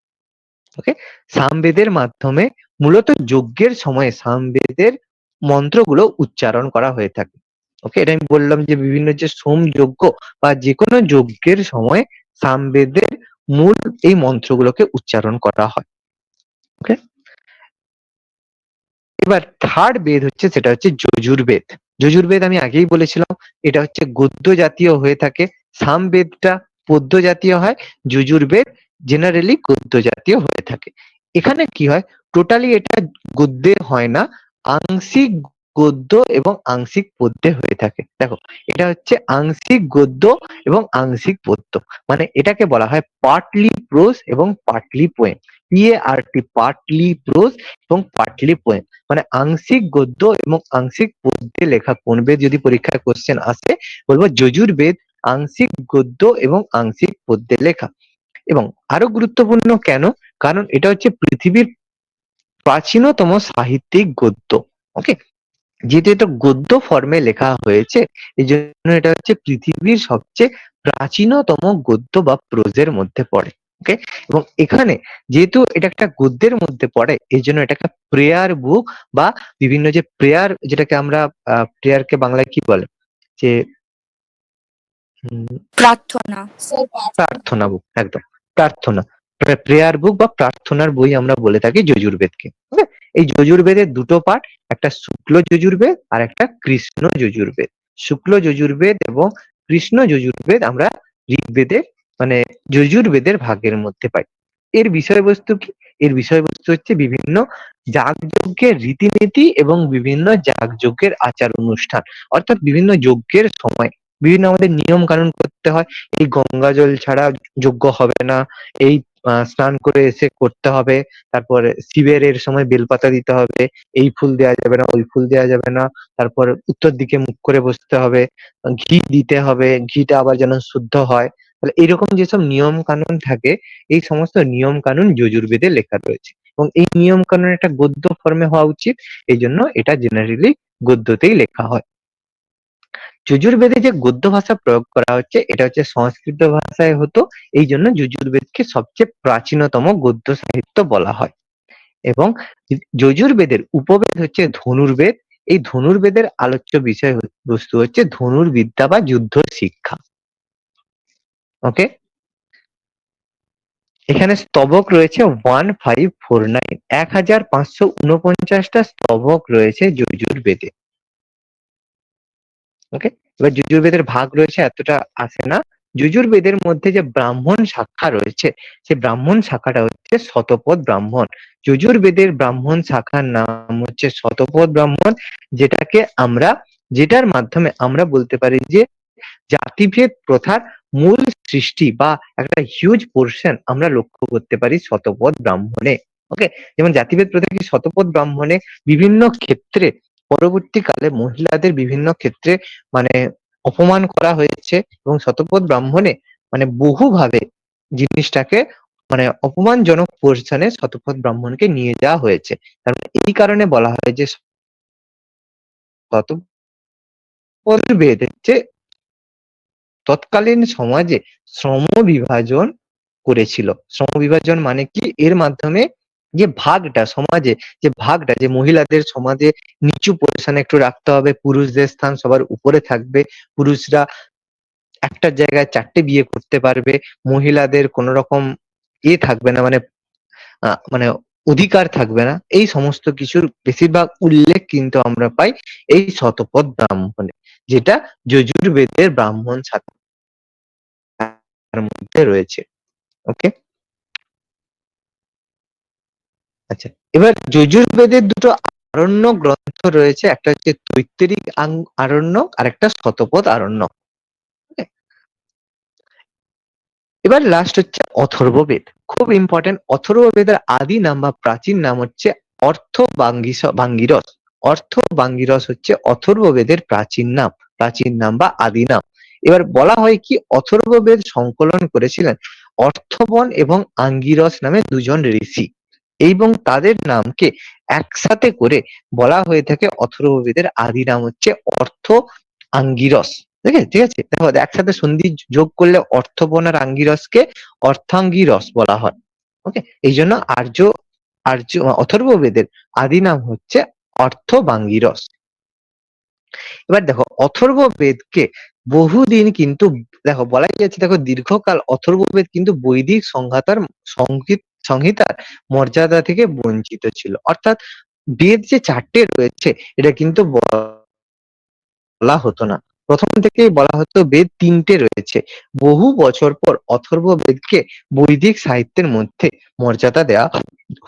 ওকে, সামবেদের মাধ্যমে মূলত যজ্ঞের সময়ে সামবেদের মন্ত্রগুলো উচ্চারণ করা হয়ে থাকে। ওকে, এটা আমি বললাম যে বিভিন্ন যে সোম যজ্ঞ বা যে কোনো যজ্ঞের সময় সামবেদের মূল এই মন্ত্রগুলোকে উচ্চারণ করা হয়। ওকে, এবার থার্ড বেদ হচ্ছে, সেটা হচ্ছে যজুর্বেদ। যজুর্বেদ আমি আগেই বলেছিলাম এটা হচ্ছে গদ্য জাতীয় হয়ে থাকে, সামবেদটা পদ্য জাতীয় হয়, যজুর্বেদ জেনারেলি গদ্য জাতীয় হয়ে থাকে। এখানে কি হয়, টোটালি এটা গদ্যে হয় না, আংশিক গদ্য এবং আংশিক পদ্যে হয়ে থাকে। দেখো, এটা হচ্ছে আংশিক গদ্য এবং আংশিক পদ্য, মানে এটাকে বলা হয় পার্টলি প্রোজ এবং partly poem. PART, partly pros এবং পার্টলি পোয়েম, মানে আংশিক গদ্য এবং আংশিক পদ্যে লেখা কোন বেদ যদি পরীক্ষায় কোশ্চেন আসে, বলবো যজুর্বেদ আংশিক গদ্য এবং আংশিক পদ্যে লেখা। এবং আরো গুরুত্বপূর্ণ কেন, কারণ এটা হচ্ছে পৃথিবীর প্রাচীনতম সাহিত্যিক গদ্য। ওকে, যেহেতু এটা গদ্য ফর্মে লেখা হয়েছে, এই জন্য এটা হচ্ছে পৃথিবীর সবচেয়ে প্রাচীনতম গদ্য বা প্রোজের মধ্যে পড়ে। ওকে, এবং এখানে যেহেতু এটা একটা গদ্যের মধ্যে পড়ে, এই জন্য এটাকে প্রেয়ার বুক বা বিভিন্ন যে প্রেয়ার, যেটাকে আমরা প্রেয়ারকে বাংলায় কি বলে, যে
প্রার্থনা।
প্রার্থনা বুক, একদম প্রার্থনা, প্রেয়ার বুক বা প্রার্থনার বই আমরা বলে থাকি যজুর্বেদকে। ওকে, এই যজুর্বেদের দুটো পার্ট, একটা শুক্ল যজুর্বেদ আর একটা কৃষ্ণ যজুর্বেদ। শুক্ল যজুর্বেদ এবং কৃষ্ণ যজুর্বেদ আমরা ঋগ্বেদের মানে যজুর্বেদের ভাগের মধ্যে পাই। এর বিষয়বস্তু কি, এর বিষয়বস্তু হচ্ছে বিভিন্ন যাগযজ্ঞের রীতিনীতি এবং বিভিন্ন যাগযজ্ঞের আচার অনুষ্ঠান, অর্থাৎ বিভিন্ন যজ্ঞের সময় বিভিন্ন আমাদের নিয়ম কানুন করতে হয়। এই গঙ্গা জল ছাড়া যজ্ঞ হবে না, এই স্নান করে এসে করতে হবে, তারপরে শিবের এর সময় বেলপাতা দিতে হবে, এই ফুল দেওয়া যাবে না, ওই ফুল দেওয়া যাবে না, তারপর উত্তর দিকে মুখ করে বসতে হবে, ঘি দিতে হবে, ঘিটা আবার যেন শুদ্ধ হয়। তাহলে এরকম যেসব নিয়ম কানুন থাকে, এই সমস্ত নিয়ম কানুন যজুর্বেদে লেখা রয়েছে, এবং এই নিয়ম কানুন একটা গদ্য ফর্মে হওয়া উচিত, এই জন্য এটা জেনারেলি গদ্যতেই লেখা হয়। যজুর্বেদে যে গদ্য ভাষা প্রয়োগ করা হচ্ছে, এটা হচ্ছে সংস্কৃত ভাষায় হতো, এই জন্য যজুর্বেদকে সবচেয়ে প্রাচীনতম গদ্য সাহিত্য বলা হয়। এবং যজুর্বেদের উপবেদ হচ্ছে ধনুর্বেদ। এই ধনুর্বেদের আলোচ্য বিষয় বস্তু হচ্ছে ধনুর্বিদ্যা বা যুদ্ধ শিক্ষা। ওকে, এখানে স্তবক রয়েছে 1549, 1549টা স্তবক রয়েছে যজুর্বেদে। ওকে, এবার যজুর্বেদের ভাগ রয়েছে, এতটা আসে না। যজুর্বেদের মধ্যে যে ব্রাহ্মণ শাখা রয়েছে, সে ব্রাহ্মণ শাখাটা হচ্ছে শতপথ ব্রাহ্মণ। যজুর্বেদের ব্রাহ্মণ শাখার নাম হচ্ছে শতপথ ব্রাহ্মণ, যেটার মাধ্যমে আমরা বলতে পারি যে জাতিভেদ প্রথার মূল সৃষ্টি বা একটা হিউজ পোর্শন আমরা লক্ষ্য করতে পারি শতপথ ব্রাহ্মণে। ওকে, যেমন জাতিভেদ প্রথা কি, শতপথ ব্রাহ্মণে বিভিন্ন ক্ষেত্রে পরবর্তীকালে মহিলাদের বিভিন্ন ক্ষেত্রে মানে অপমান করা হয়েছে, এবং শতপথ ব্রাহ্মণে মানে বহুভাবে জিনিসটাকে মানে অপমানজনক পোর্শনে শতপথ ব্রাহ্মণকে নিয়ে যাওয়া হয়েছে। তার মানে এই কারণে বলা হয় যে শতপথ বেদ হচ্ছে তৎকালীন সমাজে শ্রম বিভাজন করেছিল। শ্রম বিভাজন মানে কি, এর মাধ্যমে যে ভাগটা সমাজে, যে ভাগটা যে মহিলাদের সমাজে নিচু পজিশনে একটু রাখতে হবে, পুরুষদের স্থান সবার উপরে থাকবে, পুরুষরা একটা জায়গায় 4টে বিয়ে করতে পারবে, মহিলাদের কোন রকম থাকবে না, মানে মানে অধিকার থাকবে না, এই সমস্ত কিছুর বেশিরভাগ উল্লেখ কিন্তু আমরা পাই এই শতপথ ব্রাহ্মণে, যেটা যজুর্বেদের ব্রাহ্মণ শাখার মধ্যে রয়েছে। ওকে, আচ্ছা, এবার যজুর্বেদের দুটো আরণ্য গ্রন্থ রয়েছে, একটা হচ্ছে তৈত্তিরিক আরণ্যক আর একটা শতপথ আরণ্যক। Okay? এবার লাস্ট হচ্ছে অথর্ববেদ, খুব ইম্পর্টেন্ট। অথর্ববেদের আদি নাম বা প্রাচীন নাম হচ্ছে বাঙ্গিরস। বাঙ্গিরস হচ্ছে অথর্ববেদের প্রাচীন নাম বা আদি নাম। এবার বলা হয় কি অথর্ববেদ সংকলন করেছিলেন অর্থবন এবং আঙ্গিরস নামে দুজন ঋষি, এবং তাদের নামকে একসাথে করে বলা হয়ে থাকে অথর্ববেদের আদি নাম হচ্ছে অর্থ আঙ্গিরস। ঠিক আছে, দেখো একসাথে সন্ধি যোগ করলে অর্থবন আর আঙ্গিরসকে অর্থাঙ্গিরস বলা হয়। ওকে, এই জন্য আর্য আর্য অথর্ববেদের আদি নাম হচ্ছে অর্থবাঙ্গিরস। এবার দেখো অথর্ববেদকে বহুদিন কিন্তু দেখো বলাই যাচ্ছে, দেখো দীর্ঘকাল অথর্ববেদ কিন্তু বৈদিক সংহিতার মর্যাদা থেকে বঞ্চিত ছিল। অর্থাৎ বেদ যে চারটে রয়েছে এটা কিন্তু বলা হতো না, প্রথম থেকেই বলা হতো বেদ তিনটে রয়েছে। বহু বছর পর অথর্ববেদকে বৈদিক সাহিত্যের মধ্যে মর্যাদা দেওয়া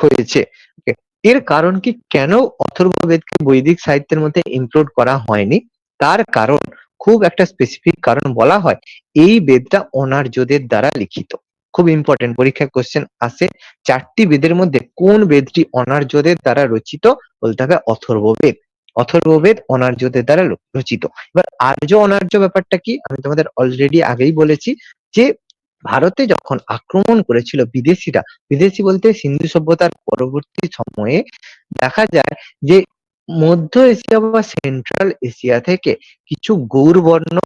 হয়েছে। Okay, এর কারণ কি, কেন অথর্ববেদকে বৈদিক সাহিত্যের মধ্যে ইনক্লুড করা হয়নি? তার কারণ, খুব একটা স্পেসিফিক কারণ বলা হয়, এই বেদটা অনার্যদের দ্বারা লিখিত। খুব ইম্পর্টেন্ট, পরীক্ষায় কোশ্চেন আসে, চারটি বেদের মধ্যে কোন বেদটি অনার্যদের দ্বারা রচিত? বলতে হবে অথর্ববেদ। অথর্ববেদ অনার্যদের দ্বারা রচিত। এবার আর্য অনার্য ব্যাপারটা কি, আমি তোমাদের অলরেডি আগেই বলেছি যে ভারতে যখন আক্রমণ করেছিল বিদেশিরা, বিদেশি বলতে সিন্ধু সভ্যতার পরবর্তী সময়ে দেখা যায় যে মধ্য এশিয়া বা সেন্ট্রাল এশিয়া থেকে কিছু গৌরবর্ণ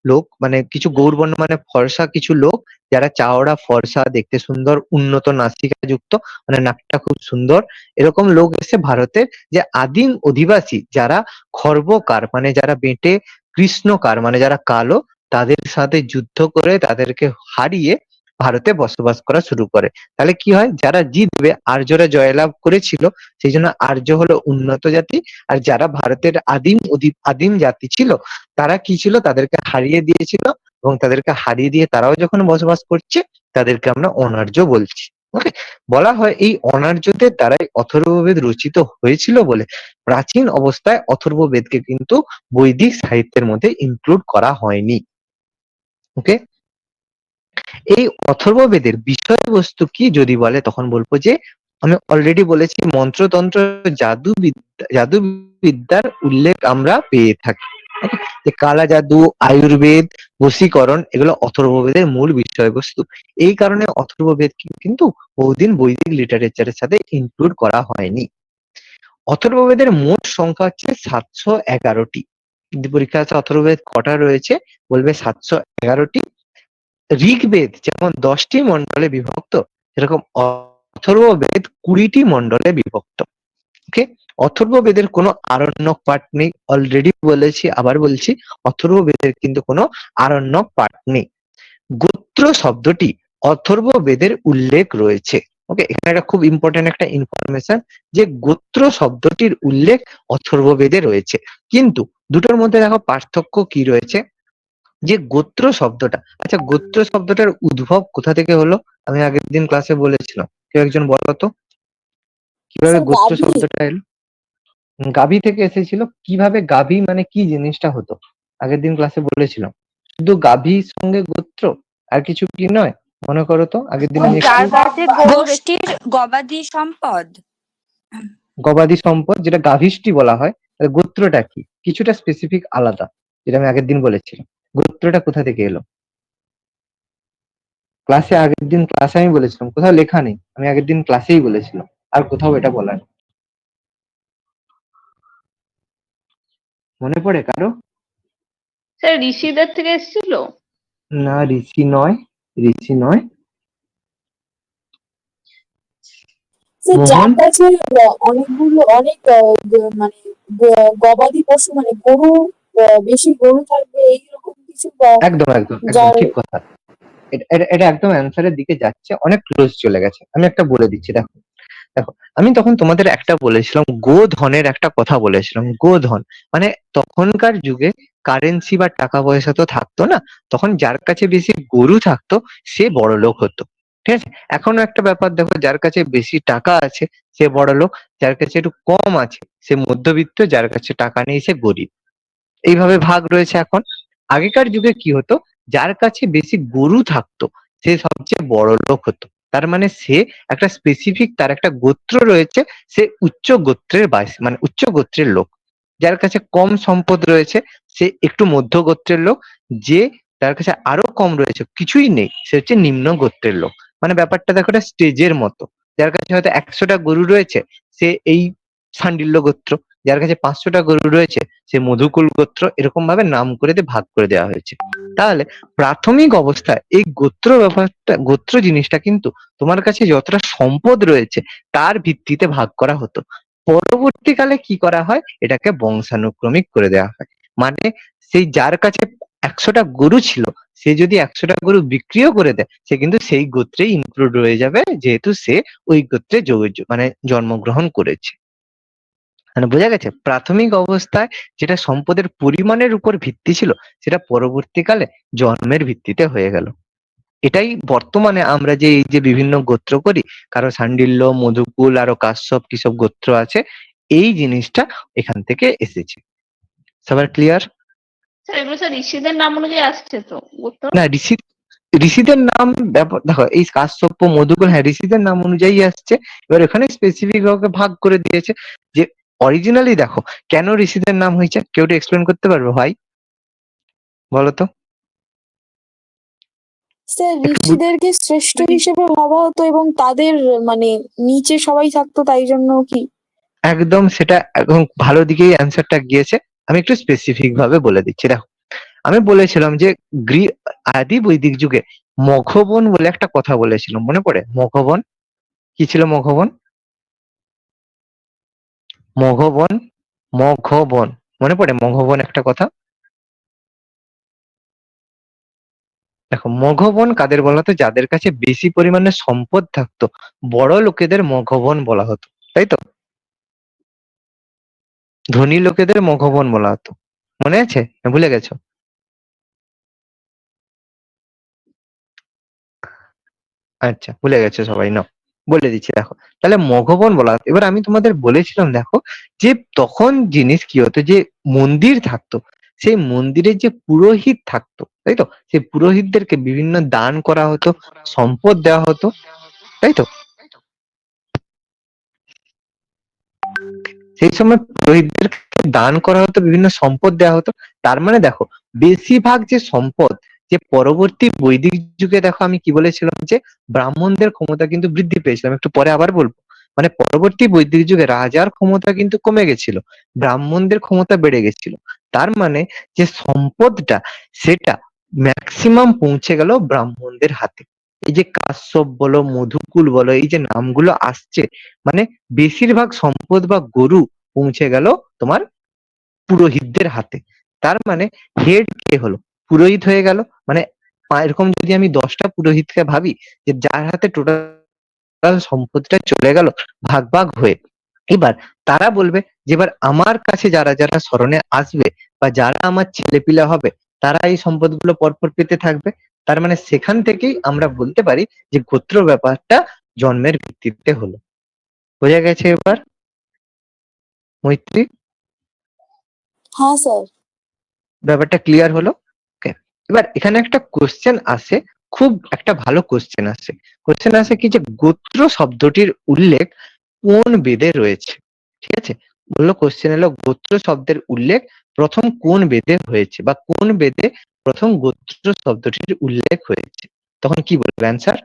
লোক, মানে কিছু গৌরবর্ণ মানে ফর্সা কিছু লোক, যারা চাওড়া ফর্সা দেখতে সুন্দর, উন্নত নাসিকা যুক্ত, মানে নাকটা খুব সুন্দর, এরকম লোক এসে ভারতের যে আদিম অধিবাসী যারা খর্বকার মানে যারা বেঁটে, কৃষ্ণকার মানে যারা কালো, তাদের সাথে যুদ্ধ করে তাদেরকে হারিয়ে ভারতে বসবাস করা শুরু করে। তাহলে কি হয়, যারা জিতবে, আর্যরা জয়লাভ করেছিল, সেই জন্য আর্য হলো উন্নত জাতি, আর যারা ভারতের আদিম জাতি ছিল তারা কি ছিল, তাদেরকে হারিয়ে দিয়েছিল, এবং তাদেরকে হারিয়ে দিয়ে তারাও যখন বসবাস করছে তাদেরকে আমরা অনার্য বলছি। ওকে, বলা হয় এই অনার্যদের দ্বারাই অথর্ববেদ রচিত হয়েছিল বলে প্রাচীন অবস্থায় অথর্ববেদকে কিন্তু বৈদিক সাহিত্যের মধ্যে ইনক্লুড করা হয়নি। ওকে, এই অথর্ববেদের বিষয়বস্তু কি যদি বলে, তখন বলবো যে আমি অলরেডি বলেছি মন্ত্রতন্ত্র জাদুবিদ্যার উল্লেখ আমরা পেয়ে থাকি। Okay? যে কালা জাদু, আয়ুর্বেদ, বশীকরণ, এগুলো অথর্ববেদের মূল বিষয়বস্তু। এই কারণে অথর্ববেদ কিন্তু বহুদিন বৈদিক লিটারেচারের সাথে ইনক্লুড করা হয়নি। অথর্ববেদের মোট সংখ্যা হচ্ছে 711টি। পরীক্ষা আছে অথর্ববেদ কটা রয়েছে, বলবে 711টি। ঋগ্বেদ যেমন 10টি মণ্ডলে বিভক্ত, সেরকম অথর্ববেদ 20টি মণ্ডলে বিভক্ত। ওকে, অথর্ববেদের কোনো আরণ্যক পাঠ নেই, অলরেডি বলেছি, আবার বলছি, অথর্ববেদের কিন্তু কোনো আরণ্যক পাঠ নেই। গোত্র শব্দটি অথর্ববেদের উল্লেখ রয়েছে। ওকে, এখানে একটা খুব ইম্পর্টেন্ট একটা ইনফরমেশন, যে গোত্র শব্দটির উল্লেখ অথর্ববেদে রয়েছে, কিন্তু দুটোর মধ্যে দেখো পার্থক্য কি রয়েছে। যে গোত্র শব্দটা, আচ্ছা গোত্র শব্দটার উদ্ভব কোথা থেকে হলো? আমি আগের দিন ক্লাসে বলেছিলাম, কেউ একজন বলো তো কিভাবে গোত্র শব্দটা এলো? গাভী থেকে এসেছিল। কিভাবে গাভী মানে কি জিনিসটা হতো? আগের দিন ক্লাসে বলেছিলাম, শুধু গাভীর সঙ্গে গোত্র, আর কিছু কি নয়? মনে করো তো, আগের দিন আমি
যার
একটু
কাছে গোষ্ঠীর গবাদি সম্পদ।
গবাদি সম্পদ, যেটা গাভীষ্টি বলা হয়, তাহলে গোত্রটা কি? কিছুটা স্পেসিফিক আলাদা, যেটা আমি আগের দিন বলেছিলাম। গোত্রটা কোথা থেকে এলো? আগের দিন ক্লাসে আমি বলেছিলাম, কোথাও লেখা নেই, আমি আগের দিন ক্লাসেই বলেছিলাম, আর কোথাও এটা বলা নেই। মনে পড়ে কারো?
স্যার ঋষিদের থেকে এসেছিল।
না, ঋষি নয়, ঋষি নয়।
যার
মোহন?
কাছে অনেকগুলো মানে গবাদি পশু মানে গরু, বেশি গরু থাকবে এইরকম কিছু,
একদম একদম একদম
যার
ঠিক কথা। এটা একদম অ্যান্সারের দিকে যাচ্ছে, অনেক ক্লোজ চলে গেছে। আমি একটা বলে দিচ্ছি, দেখো দেখো আমি তখন তোমাদের একটা বলেছিলাম, গোধনের একটা কথা বলেছিলাম। গোধন মানে তখনকার যুগে কারেন্সি বা টাকা পয়সা তো থাকতো না, তখন যার কাছে বেশি গরু থাকতো সে বড়লোক হতো। ঠিক আছে? এখনো একটা ব্যাপার দেখো, যার কাছে বেশি টাকা আছে সে বড়লোক, যার কাছে একটু কম আছে সে মধ্যবিত্ত, যার কাছে টাকা নেই সে গরিব। এইভাবে ভাগ রয়েছে এখন। আগেকার যুগে কি হতো, যার কাছে বেশি গরু থাকতো সে সবচেয়ে বড় লোক হতো। তার মানে সে একটা স্পেসিফিক, তার একটা গোত্র রয়েছে, সে উচ্চ গোত্রের মানে উচ্চ গোত্রের লোক। যার কাছে কম সম্পদ রয়েছে সে একটু মধ্য গোত্রের লোক। যে তার কাছে আরো কম রয়েছে, কিছুই নেই, সে হচ্ছে নিম্ন গোত্রের লোক। মানে ব্যাপারটা দেখো একটা স্টেজের মতো। যার কাছে হয়তো 100টা গরু রয়েছে সে এই শাণ্ডিল্য গোত্র, যার কাছে 500টা গরু রয়েছে সে মধুকুল গোত্র। এরকম ভাবে নাম করে ভাগ করে দেওয়া হয়েছে। তাহলে প্রাথমিক অবস্থায় এই গোত্র ব্যাপারটা, গোত্র জিনিসটা কিন্তু তোমার কাছে যতটা সম্পদ রয়েছে তার ভিত্তিতে ভাগ করা হতো। পরবর্তীকালে কি করা হয়, এটাকে বংশানুক্রমিক করে দেওয়া হয়। মানে সেই যার কাছে 100টা গরু ছিল সে যদি 100টা গরু বিক্রিও করে দেয় সে কিন্তু সেই গোত্রেই ইনক্লুড হয়ে যাবে, যেহেতু সে ওই গোত্রে মানে জন্মগ্রহণ করেছে। মানে বোঝা গেছে, প্রাথমিক অবস্থায় যেটা সম্পদের পরিমাণের উপর ভিত্তি ছিল সেটা পরবর্তীকালে জন্মের ভিত্তিতে হয়ে গেল। এটাই বর্তমানে আমরা যে এই যে বিভিন্ন গোত্র করি, কারো শাণ্ডিল্য, মধুকুল, আরো কাশ্যপ কিসব গোত্র আছে, এই জিনিসটা এখান থেকে এসেছে। সবার ক্লিয়ার?
স্যার এগুলো স্যার ঋষিদের নাম অনুযায়ী আসছে তো গোত্র?
না, ঋষিদের নাম দেখো, এই কাশ্যপ মধুকুল, হ্যাঁ ঋষিদের নাম অনুযায়ী আসছে। এবার এখানে স্পেসিফিক ভাবে ভাগ করে দিয়েছে যে অরিজিনালি দেখো কেন ঋষিদের নাম হয়েছে, কেউ একটু এক্সপ্লেন করতে পারবে ভাই? বলো তো।
স্যার
একটু
ঋষিদেরকে শ্রেষ্ঠ হিসেবে ভাবা হতো এবং তাদের মানে নিচে সবাই থাকতো, তাই জন্য কি?
একদম সেটা একদম ভালো দিকেই অ্যান্সারটা গিয়েছে। আমি একটু স্পেসিফিক ভাবে বলে দিচ্ছি। দেখো, আমি বলেছিলাম যে আদি বৈদিক যুগে মঘবন বলে একটা কথা বলেছিলাম, মনে পড়ে? মঘবন কি ছিল? মঘবন, মঘবন, মঘবন মনে পড়ে? মঘবন একটা কথা। দেখো, মঘবন কাদের বলা হতো? যাদের কাছে বেশি পরিমাণে সম্পদ থাকতো, বড় লোকেদের মঘবন বলা হতো, তাই তো? ধনী লোকেদের মঘবন বলা হতো, মনে আছে না ভুলে গেছো? আচ্ছা, ভুলে গেছে সবাই, নাও বলে দিচ্ছি। দেখো, তাহলে মঘবন বলা হতো। এবার আমি তোমাদের বলেছিলাম দেখো, যে তখন জিনিস কি হতো, যে মন্দির থাকতো, সেই মন্দিরে যে পুরোহিত থাকতো, তাই তো? সেই পুরোহিতদেরকে বিভিন্ন দান করা হতো, সম্পদ দেওয়া হতো, তাই তো? সেই সময় পুরোহিতদেরকে দান করা হতো, বিভিন্ন সম্পদ দেওয়া হতো। তার মানে দেখো, বেশিরভাগ যে সম্পদ, যে পরবর্তী বৈদিক যুগে দেখো আমি কি বলেছিলাম, যে ব্রাহ্মণদের ক্ষমতা কিন্তু বৃদ্ধি পেয়েছিল, আমি একটু পরে আবার বলবো। মানে পরবর্তী বৈদিক যুগে রাজার ক্ষমতা কিন্তু কমে গেছিল, ব্রাহ্মণদের ক্ষমতা বেড়ে গেছিল। তার মানে যে সম্পদটা সেটা ম্যাক্সিমাম পৌঁছে গেল ব্রাহ্মণদের হাতে। এই যে কাশ্যপ বলো, মধুকুল বলো, এই যে নামগুলো আসছে, মানে বেশিরভাগ সম্পদ বা গরু পৌঁছে গেল তোমার পুরোহিতদের হাতে। তার মানে হেড কে হলো? পুরোহিত হয়ে গেল। মানে এরকম যদি আমি 10টা পুরোহিতকে ভাবি, যে যার হাতে টোটাল সম্পদটা চলে গেল ভাগ ভাগ হয়ে, এবার তারা বলবে যে এবার আমার কাছে যারা যারা শরণে আসবে বা যারা আমার ছেলেপিলে হবে তারা এই সম্পদগুলো পরপর পেতে থাকবে। তার মানে সেখান থেকেই আমরা বলতে পারি যে গোত্র ব্যাপারটা জন্মের ভিত্তিতে হলো। বোঝা গেছে এবার মৈত্রী?
হ্যাঁ স্যার।
ব্যাপারটা ক্লিয়ার হলো? ওকে। এবার এখানে একটা কোশ্চেন আসে, খুব একটা ভালো কোশ্চেন আসে। কোশ্চেন আসে কি, যে গোত্র শব্দটির উল্লেখ কোন বেদে রয়েছে? ঠিক আছে, বললো কোশ্চেন এলো গোত্র শব্দের উল্লেখ প্রথম কোন বেদে হয়েছে, বা কোন বেদে প্রথম গোত্র শব্দটির উল্লেখ হয়েছে? তখন কি বলবে অ্যান্সার?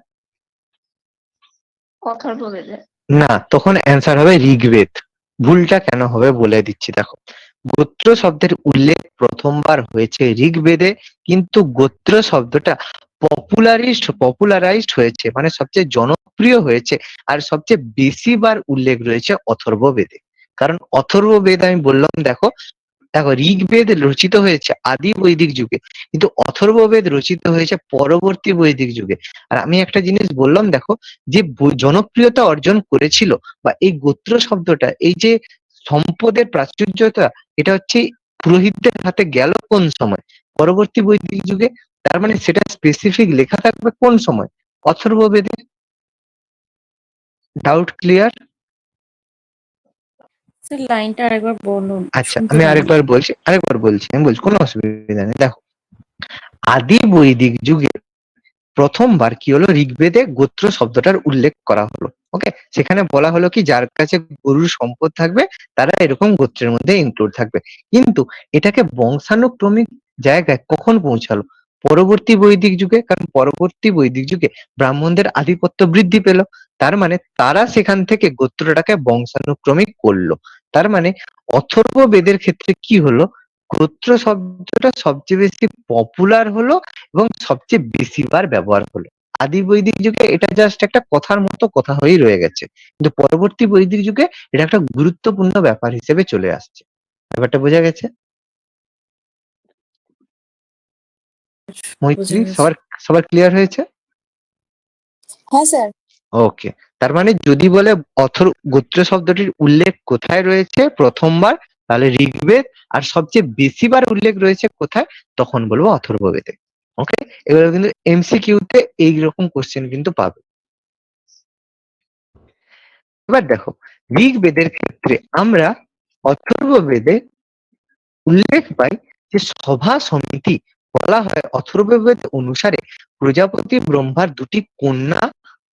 অথর্ববেদে।
না, তখন অ্যান্সার হবে ঋগ্বেদ। ভুলটা কেন হবে বলে দিচ্ছি। দেখো, গোত্র শব্দের উল্লেখ প্রথমবার হয়েছে ঋগ্বেদে, কিন্তু গোত্র শব্দটা পপুলারাইজড হয়েছে, মানে সবচেয়ে জনপ্রিয় হয়েছে আর সবচেয়ে বেশি বার উল্লেখ রয়েছে অথর্ববেদে। কারণ অথর্ববেদ আমি বললাম, দেখো দেখো ঋগ্বেদ রচিত হয়েছে আদি বৈদিক যুগে, কিন্তু অথর্ববেদ রচিত হয়েছে পরবর্তী বৈদিক যুগে। আর আমি একটা জিনিস বললাম, দেখো যে জনপ্রিয়তা অর্জন করেছিল, বা এই গোত্র শব্দটা, এই যে সম্পদের প্রাচুর্যতা, এটা হচ্ছে পুরোহিতদের হাতে গেল কোন সময়? পরবর্তী বৈদিক যুগে। তার মানে সেটা স্পেসিফিক লেখা থাকবে কোন সময়? অথর্ববেদে। Doubt clear?
স্যার লাইনটা আরেকবার বলুন,
আচ্ছা,
শুনতে
আমি
পাইনি।
আরেকবার বলছি, কোনো অসুবিধা নেই। দেখো, আদি বৈদিক যুগে প্রথমবার কি হলো, ঋগ্বেদে গোত্র শব্দটার উল্লেখ করা হলো। ওকে, সেখানে বলা হলো কি যার কাছে গরুর সম্পদ থাকবে তারা এরকম গোত্রের মধ্যে ইনক্লুড থাকবে। কিন্তু এটাকে বংশানুক্রমিক জায়গায় কখন পৌঁছালো? পরবর্তী বৈদিক যুগে, কারণ পরবর্তী বৈদিক যুগে ব্রাহ্মণদের আধিপত্য বৃদ্ধি পেল। তার মানে তারা সেখান থেকে গোত্রটাকে বংশানুক্রমিক করলো। তার মানে অথর্ব বেদের ক্ষেত্রে কি হলো, গোত্র শব্দটা সবচেয়ে বেশি পপুলার হলো এবং সবচেয়ে বেশি বার ব্যবহার হলো। আদি বৈদিক যুগে এটা জাস্ট একটা কথার মতো কথা হয়েই রয়ে গেছে, কিন্তু পরবর্তী বৈদিক যুগে এটা একটা গুরুত্বপূর্ণ ব্যাপার হিসেবে চলে আসছে। ব্যাপারটা বোঝা গেছে?
বুঝে
মৈত্রী,
গেছি।
সবার সবার ক্লিয়ার হয়েছে?
হ্যাঁ স্যার।
ওকে, তার মানে যদি বলে গোত্র শব্দটির উল্লেখ কোথায় রয়েছে প্রথমবার, তাহলে ঋগ্বেদ। আর সবচেয়ে বেশিবার উল্লেখ রয়েছে কোথায়, তখন বলবো অথর্ববেদে। ওকে, এবার কিন্তু এমসিকিউ তে এইরকম কোশ্চেন কিন্তু পাবে। এবার দেখো, ঋগ্বেদের ক্ষেত্রে আমরা অথর্ববেদে উল্লেখ পাই যে সভা সমিতি বলা হয়। অথর্ববেদ অনুসারে প্রজাপতি ব্রহ্মার দুটি কন্যা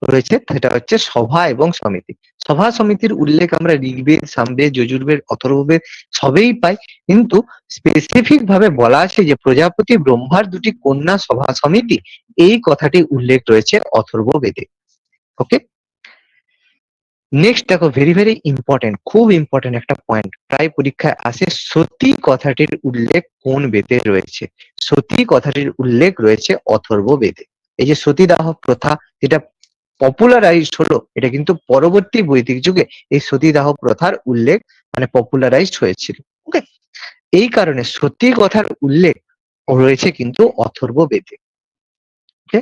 রয়েছে, সেটা হচ্ছে সভা এবং সমিতি। সভা সমিতির উল্লেখ আমরা ঋগ্বেদ, সামবেদ, যজুর্বেদ, অথর্ববেদ সবেই পাই, কিন্তু স্পেসিফিক ভাবে বলা আছে যে প্রজাপতি ব্রহ্মার দুটি কন্যা সভা সমিতি, এই কথাটি উল্লেখ রয়েছে অথর্ববেদে। ওকে, নেক্সট দেখো, ভেরি ভেরি ইম্পর্টেন্ট, খুব ইম্পর্টেন্ট একটা পয়েন্ট, প্রায় পরীক্ষায় আসে। সতী কথাটির উল্লেখ কোন বেদে রয়েছে? সতী কথাটির উল্লেখ রয়েছে অথর্ব বেদে। এই যে সতীদাহ প্রথা যেটা পপুলারাইজড হলো, এটা কিন্তু পরবর্তী বৈদিক যুগে এই সতীদাহ প্রথার উল্লেখ মানে পপুলারাইজড হয়েছিল। ওকে, এই কারণে সতী কথার উল্লেখ রয়েছে কিন্তু অথর্ব বেদে। ওকে,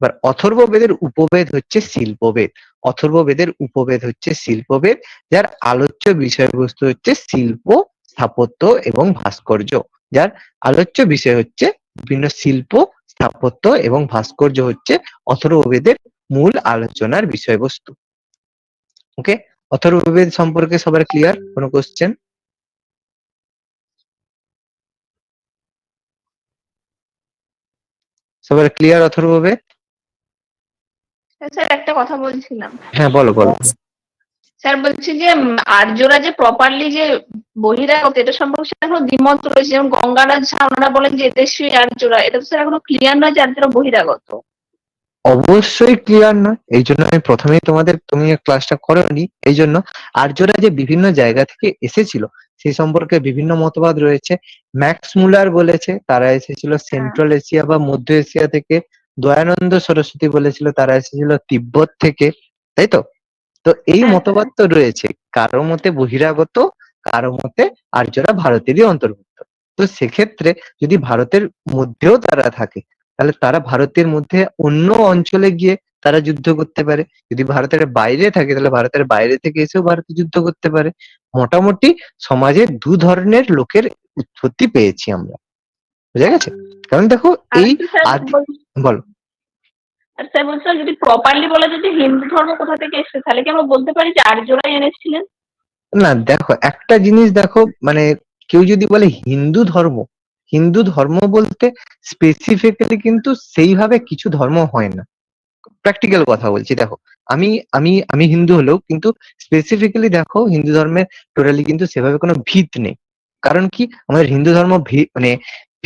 এবার অথর্ব বেদের উপবেদ হচ্ছে শিল্পবেদ। অথর্ব বেদের উপবেদ হচ্ছে শিল্পবেদ, যার আলোচ্য বিষয়বস্তু হচ্ছে শিল্প, স্থাপত্য এবং ভাস্কর্য। যার আলোচ্য বিষয় হচ্ছে বিভিন্ন শিল্প, স্থাপত্য এবং ভাস্কর্য হচ্ছে অথর্ববেদের মূল আলোচনার বিষয়বস্তু। ওকে, অথর্ববেদ সম্পর্কে সবার ক্লিয়ার? কোনো কোশ্চেন? সবার ক্লিয়ার অথর্ববেদ?
স্যার একটা কথা বলছিলাম।
হ্যাঁ, বলো বলো।
স্যার বলছি যে আর্যরা যে প্রপারলি যে বহিরাগত, এটা সম্পর্কে স্যার এখনো দ্বিমত রয়েছে। যেমন গঙ্গারাজ ঝা ওনারা বলেন যে এদেশীয় আর্যরা, এটা তো স্যার এখনো ক্লিয়ার নয় যে আর্যরা বহিরাগত।
অবশ্যই ক্লিয়ার নয়, এই জন্য আমি প্রথমেই তুমি ক্লাসটা করোনি। এই জন্য আর্যরা যে বিভিন্ন জায়গা থেকে এসেছিল সেই সম্পর্কে বিভিন্ন মতবাদ রয়েছে। ম্যাক্স মুলার বলেছে তারা এসেছিল
হ্যাঁ,
সেন্ট্রাল এশিয়া বা মধ্য এশিয়া থেকে। দয়ানন্দ সরস্বতী বলেছিল তারা এসেছিল তিব্বত থেকে, তাই তো? তো এই
হ্যাঁ স্যার।
মতবাদ তো রয়েছে, কারো মতে বহিরাগত, কারো মতে আর্যরা ভারতেরই অন্তর্ভুক্ত। তো সেক্ষেত্রে যদি ভারতের মধ্যেও তারা থাকে, তাহলে তারা ভারতের মধ্যে অন্য অঞ্চলে গিয়ে তারা যুদ্ধ করতে পারে। যদি ভারতের বাইরে থাকে তাহলে ভারতের বাইরে থেকে এসেও ভারতে যুদ্ধ করতে পারে। মোটামুটি সমাজে দু ধরনের লোকের উৎপত্তি পেয়েছি আমরা। বুঝা গেছে? কারণ দেখো
আর
এই
কি স্যার
আদি, বলো।
আর স্যার বলছিলাম, যদি প্রপারলি বলা যায় যে হিন্দু ধর্ম কোথা থেকে এসেছে, তাহলে কি আমরা বলতে পারি যে আর্যরাই এনেছিলেন?
না দেখো, একটা জিনিস দেখো, মানে কেউ যদি বলে হিন্দু ধর্ম, হিন্দু ধর্ম বলতে স্পেসিফিক্যালি কিন্তু সেইভাবে কিছু ধর্ম হয় না। প্র্যাকটিক্যাল কথা বলছি, দেখো আমি আমি আমি হিন্দু হলেও কিন্তু স্পেসিফিক্যালি দেখো হিন্দু ধর্মের টোটালি কিন্তু সেভাবে কোনো ভিত নেই। কারণ কি, আমাদের হিন্দু ধর্ম মানে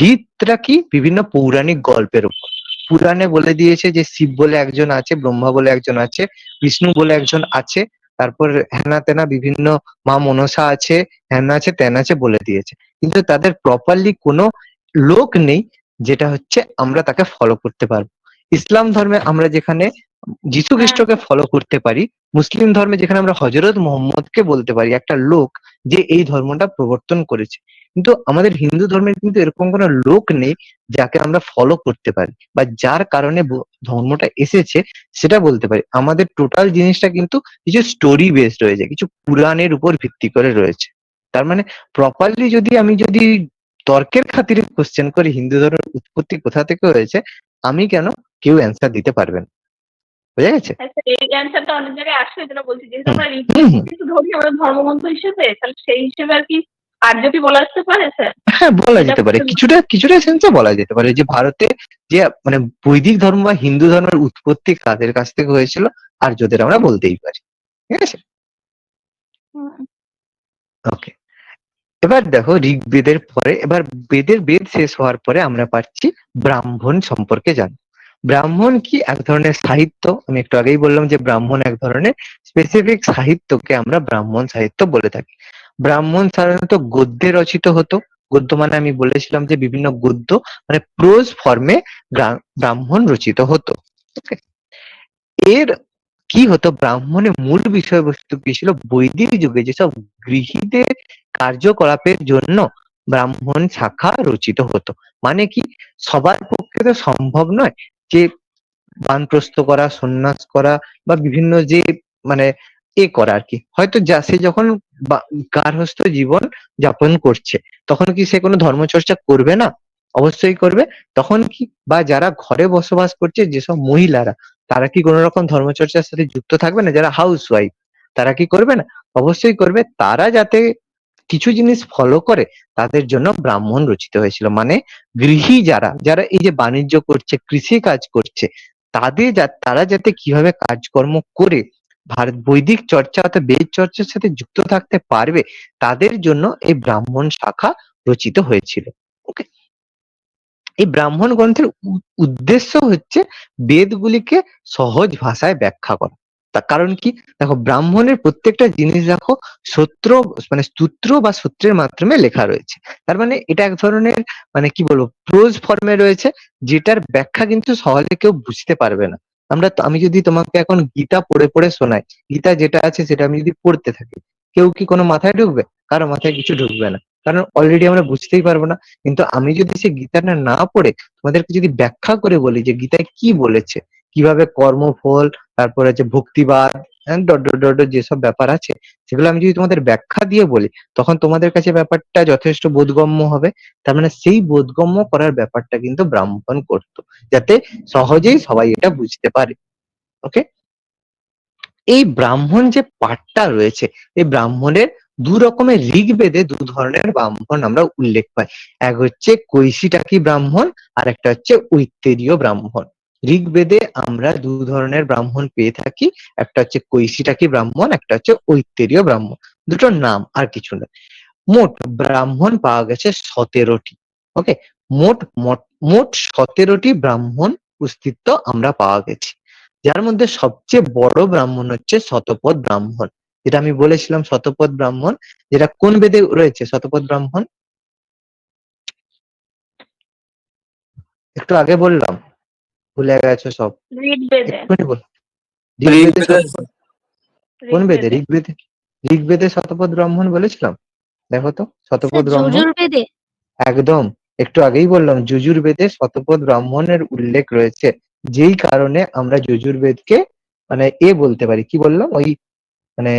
ভিতটা কি বিভিন্ন পৌরাণিক গল্পের উপর। পুরাণে বলে দিয়েছে যে শিব বলে একজন আছে, ব্রহ্মা বলে একজন আছে, বিষ্ণু বলে একজন আছে, তারপর হেনা তেনা বিভিন্ন মা মনসা আছে, হ্যান আছে ত্যান আছে বলে দিয়েছে। কিন্তু তাদের প্রপারলি কোনো লোক নেই যেটা হচ্ছে আমরা তাকে ফলো করতে পারবো। ইসলাম ধর্মে আমরা যেখানে যীশু
হ্যাঁ
খ্রিস্টকে ফলো করতে পারি, মুসলিম ধর্মে যেখানে আমরা হজরত মোহাম্মদকে বলতে পারি একটা লোক যে এই ধর্মটা প্রবর্তন করেছে। কিন্তু আমাদের হিন্দু ধর্মের কিন্তু এরকম কোনো লোক নেই যাকে আমরা ফলো করতে পারি বা যার কারণে ধর্মটা এসেছে সেটা বলতে পারি। আমাদের টোটাল জিনিসটা কিন্তু কিছু স্টোরি বেসড রয়েছে, কিছু পুরাণের উপর ভিত্তি করে রয়েছে। তার মানে প্রপারলি যদি তর্কের খাতিরে কোশ্চেন করি হিন্দু ধর্মের উৎপত্তি কোথা থেকে হয়েছে, আমি কেন, কেউ অ্যান্সার দিতে পারবেন। বোঝা গেছে?
আচ্ছা, এই অ্যান্সারটা অনেক জায়গায় আসে, যেটা বলছি যেহেতু
হুম
আমরা
হুম হুম।
ঋগ্বেদকে ধরি আমরা ধর্মগ্রন্থ হিসেবে, তাহলে সেই হিসেবে আর কি আর্যটি বলা আসতে পারে স্যার?
হ্যাঁ, বলা
যেটা
যেতে পারে, কিছুটা কিছুটা সেন্সে বলা যেতে পারে যে ভারতে যে মানে বৈদিক ধর্ম বা হিন্দু ধর্মের উৎপত্তি কাদের কাছ থেকে হয়েছিল, আর্যদের আমরা বলতেই পারি। ঠিক আছে?
হুম,
ওকে। এবার দেখো ঋগ্বেদের পরে এবার বেদ শেষ হওয়ার পরে আমরা পাচ্ছি ব্রাহ্মণ সম্পর্কে জানি। ব্রাহ্মণ কি? এক ধরনের সাহিত্য। আমি একটু আগেই বললাম যে ব্রাহ্মণ এক ধরনের স্পেসিফিক সাহিত্যকে আমরা ব্রাহ্মণ সাহিত্য বলে থাকি। ব্রাহ্মণ সাধারণত গদ্যে রচিত হতো। গদ্য মানে আমি বলেছিলাম যে বিভিন্ন গদ্য মানে প্রোজ ফর্মে ব্রাহ্মণ রচিত হতো। Okay? এর কি হতো, ব্রাহ্মণের মূল বিষয়বস্তু কি ছিল? বৈদিক যুগে যেসব গৃহীদের কার্যকলাপের জন্য ব্রাহ্মণ শাখা রচিত হতো। মানে কি, সবার পক্ষে তো সম্ভব নয় যে বানপ্রস্থ করা, সন্ন্যাস করা বা বিভিন্ন যে মানে করা আর কি। হয়তো সে যখন গার্হস্থ্য জীবন যাপন করছে তখন কি সে কোনো ধর্মচর্চা করবে না? অবশ্যই করবে। তখন কি, বা যারা ঘরে বসবাস করছে যেসব মহিলারা, তারা কি কোনো রকম ধর্মচর্চার সাথে যুক্ত থাকবে না? যারা হাউস ওয়াইফ, তারা কি করবে না? অবশ্যই করবে। তারা যাতে কিছু জিনিস ফলো করে, তাদের জন্য ব্রাহ্মণ রচিত হয়েছিল। মানে গৃহী যারা যারা এই যে বাণিজ্য করছে, কৃষি কাজ করছে, তারা যাতে কিভাবে কাজকর্ম করে ভারত বৈদিক চর্চা অর্থাৎ বেদ চর্চার সাথে যুক্ত থাকতে পারবে, তাদের জন্য এই ব্রাহ্মণ শাখা রচিত হয়েছিল। ওকে। এই ব্রাহ্মণ গ্রন্থের উদ্দেশ্য হচ্ছে বেদগুলিকে সহজ ভাষায় ব্যাখ্যা করা। তার কারণ কি? দেখো, ব্রাহ্মণের প্রত্যেকটা জিনিস দেখো সূত্র মানে সূত্র বা সূত্রের মাধ্যমে লেখা রয়েছে। তার মানে এটা এক ধরনের মানে কি বলবো, প্রোজ ফর্মে রয়েছে, যেটার ব্যাখ্যা কিন্তু সহজে কেউ বুঝতে পারবে না। আমি যদি তোমাকে এখন গীতা পড়ে পড়ে শোনাই, গীতা যেটা আছে সেটা আমি যদি পড়তে থাকি, কেউ কি কোনো মাথায় ঢুকবে? কারো মাথায় কিছু ঢুকবে না, কারণ অলরেডি আমরা বুঝতেই পারবো না। কিন্তু আমি যদি সেই গীতাটা না পড়ে তোমাদেরকে যদি ব্যাখ্যা করে বলি যে গীতায় কি বলেছে, কিভাবে কর্মফল, তারপরে যে ভক্তিবাদ ডট ডট ডট ডট যেসব ব্যাপার আছে, সেগুলো আমি যদি তোমাদের ব্যাখ্যা দিয়ে বলি, তখন তোমাদের কাছে ব্যাপারটা যথেষ্ট বোধগম্য হবে। তার মানে সেই বোধগম্য করার ব্যাপারটা কিন্তু ব্রাহ্মণ করতো, যাতে সহজেই সবাই এটা বুঝতে পারে। ওকে। এই ব্রাহ্মণ যে পাঠটা রয়েছে, এই ব্রাহ্মণের দু রকমের, ঋগ্বেদে দু ধরনের ব্রাহ্মণ আমরা উল্লেখ পাই। এক হচ্ছে কৈশিটাকি ব্রাহ্মণ, আর একটা হচ্ছে ঐত্তেরীয় ব্রাহ্মণ। ঋগ্বেদে আমরা দু ধরনের ব্রাহ্মণ পেয়ে থাকি, একটা হচ্ছে কৈশিটাকি ব্রাহ্মণ, একটা হচ্ছে ঐত্তেরীয় ব্রাহ্মণ। দুটোর নাম, আর কিছু না। মোট ব্রাহ্মণ পাওয়া গেছে 17টি। ওকে। মোট মোট মোট 17টি ব্রাহ্মণ অস্তিত্ব আমরা পাওয়া গেছি, যার মধ্যে সবচেয়ে বড় ব্রাহ্মণ হচ্ছে শতপথ ব্রাহ্মণ, যেটা আমি বলেছিলাম শতপথ ব্রাহ্মণ, যেটা কোন বেদে রয়েছে শতপথ ব্রাহ্মণ? একটু আগে বললাম, ভুলে গেছো সব।
ঋগ্বেদে।
এক্ষুনি বল। ঋগ্বেদে
ঋগ্বেদে
শতপথ কোন বেদে?
ঋগ্বেদে।
ঋগ্বেদে। ঋগ্বেদে শতপথ ব্রাহ্মণ বলেছিলাম, দেখো তো
স্যার
শতপথ ব্রাহ্মণ।
যজুর্বেদে।
একদম। একটু আগেই বললাম যজুর্বেদে শতপথ ব্রাহ্মণের উল্লেখ রয়েছে, যেই কারণে আমরা যজুর্বেদকে মানে বলতে পারি, কি বললাম ওই মানে